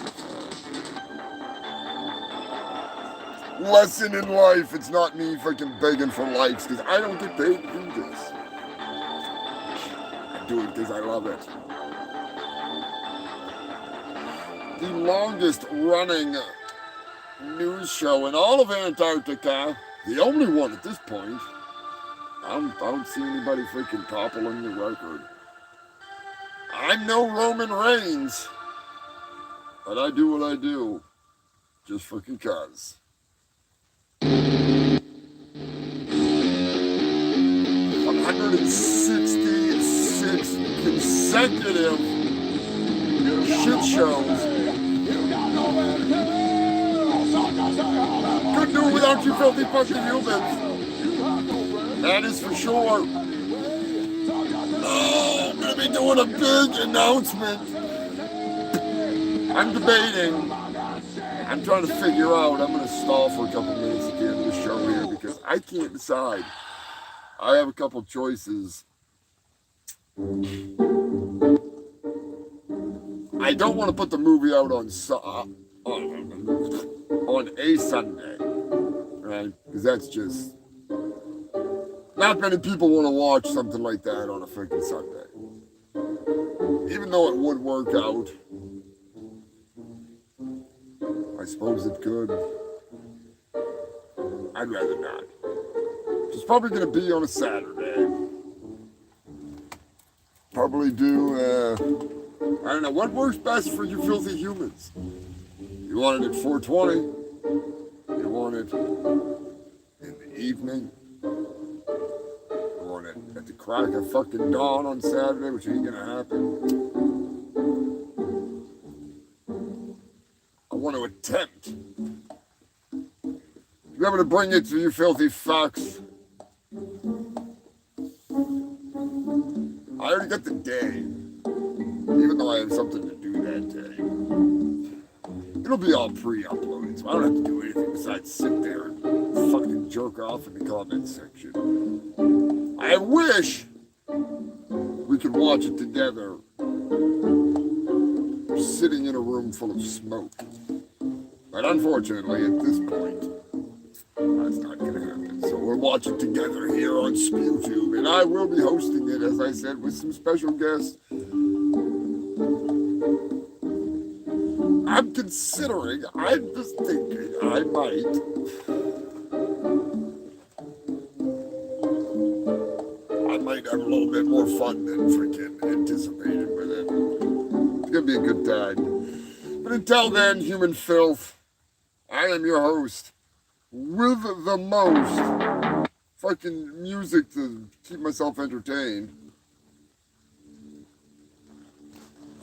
Lesson in life, it's not me freaking begging for likes, because I don't get paid to do this. I do it because I love it. The longest running news show in all of Antarctica, the only one at this point. I don't see anybody freaking toppling the record. I'm no Roman Reigns, But I do what I do. Just fucking cuz. 166 consecutive shit shows. Couldn't do it without you filthy fucking humans. That is for sure. Oh, I'm gonna be doing a big announcement. I'm debating. I'm trying to figure out. I'm gonna stall for a couple minutes at the end of the show here because I can't decide. I have a couple choices. I don't want to put the movie out on a Sunday, right? Because that's just not many people want to watch something like that on a freaking Sunday. Even though it would work out, I suppose it could. I'd rather not. It's probably going to be on a Saturday. Probably do, I don't know, what works best for you filthy humans? You want it at 4:20? You want it in the evening? You want it at the crack of fucking dawn on Saturday, which ain't going to happen? I want to attempt to be able to bring it to you filthy fucks. I already got the day, even though I have something to do that day. It'll be all pre-uploaded, so I don't have to do anything besides sit there and fucking jerk off in the comment section. I wish we could watch it together, sitting in a room full of smoke. But unfortunately, at this point, that's not going to happen. So we'll watch it together here on SpewTube. And I will be hosting it, as I said, with some special guests. I'm considering, I'm just thinking, I might have a little bit more fun than freaking anticipated with it. It's going to be a good time. But until then, human filth, I am your host with the most fucking music to keep myself entertained.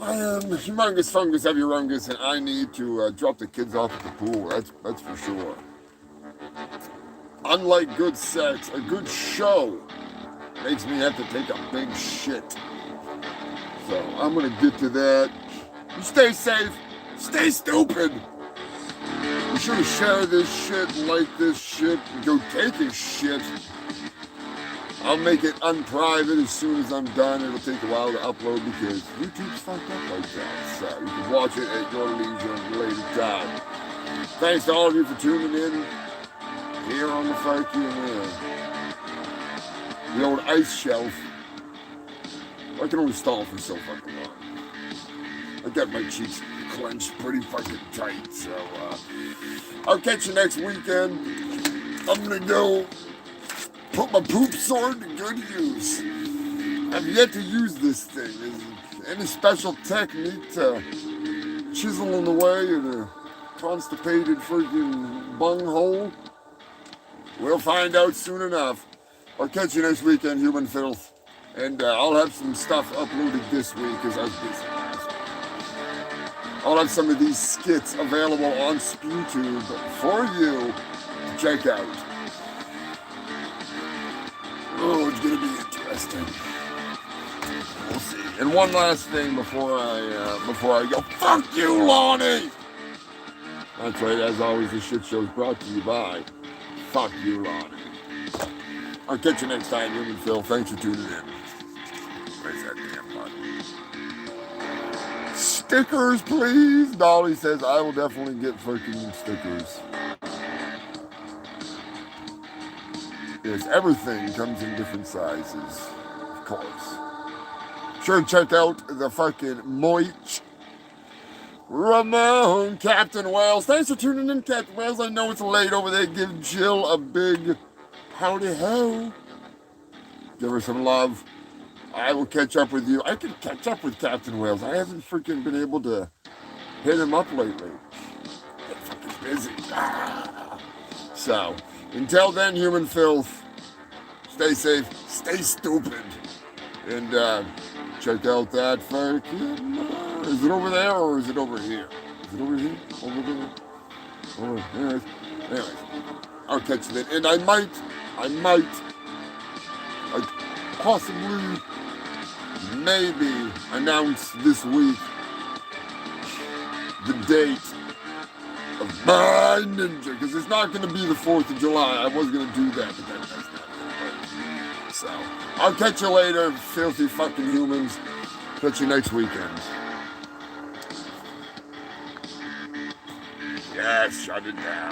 I am Humongous Fungus, have your rungus, and I need to drop the kids off at the pool. That's for sure. Unlike good sex, a good show makes me have to take a big shit. So I'm gonna get to that. You stay safe. Stay stupid. Be sure to share this shit, like this shit, and go take a shit. I'll make it unprivate as soon as I'm done. It'll take a while to upload because YouTube's fucked up like that. So you can watch it at your leisure at a later time. Thanks to all of you for tuning in here on the fucking the old ice shelf. I can only stall for so fucking long. I got my cheeks clenched pretty fucking tight, so I'll catch you next weekend. I'm gonna go put my poop sword to good use. I've yet to use this thing. Is any special technique to chiseling away at a constipated freaking bunghole? We'll find out soon enough. I'll catch you next weekend, human filth. And I'll have some stuff uploaded this week because I was busy last week. I'll have some of these skits available on SpewTube for you to check out. Oh, it's gonna be interesting. We'll see. And one last thing before I go. Fuck you, Lonnie! That's right, as always, this shit show is brought to you by Fuck You, Lonnie. I'll catch you next time, human Phil. Thanks for tuning in. Where's that damn button? Stickers, please! Dolly says I will definitely get freaking stickers. Yes, everything comes in different sizes, of course. Sure, check out the fucking Moich. Ramon, Captain Wales. Thanks for tuning in, Captain Wales. I know it's late over there. Give Jill a big howdy ho. Give her some love. I will catch up with you. I can catch up with Captain Wales. I haven't freaking been able to hit him up lately. Been fucking busy. So, until then, human filth, stay safe, stay stupid, and check out that fucking. Is it over there or is it over here? Is it over here? Over there? Over there? Anyways, I'll catch you then. And I might, possibly, maybe announce this week the date of my ninja, because it's not going to be the 4th of July. I was going to do that, but that's not going to work. So, I'll catch you later, filthy fucking humans. Catch you next weekend. Yes, shut it down.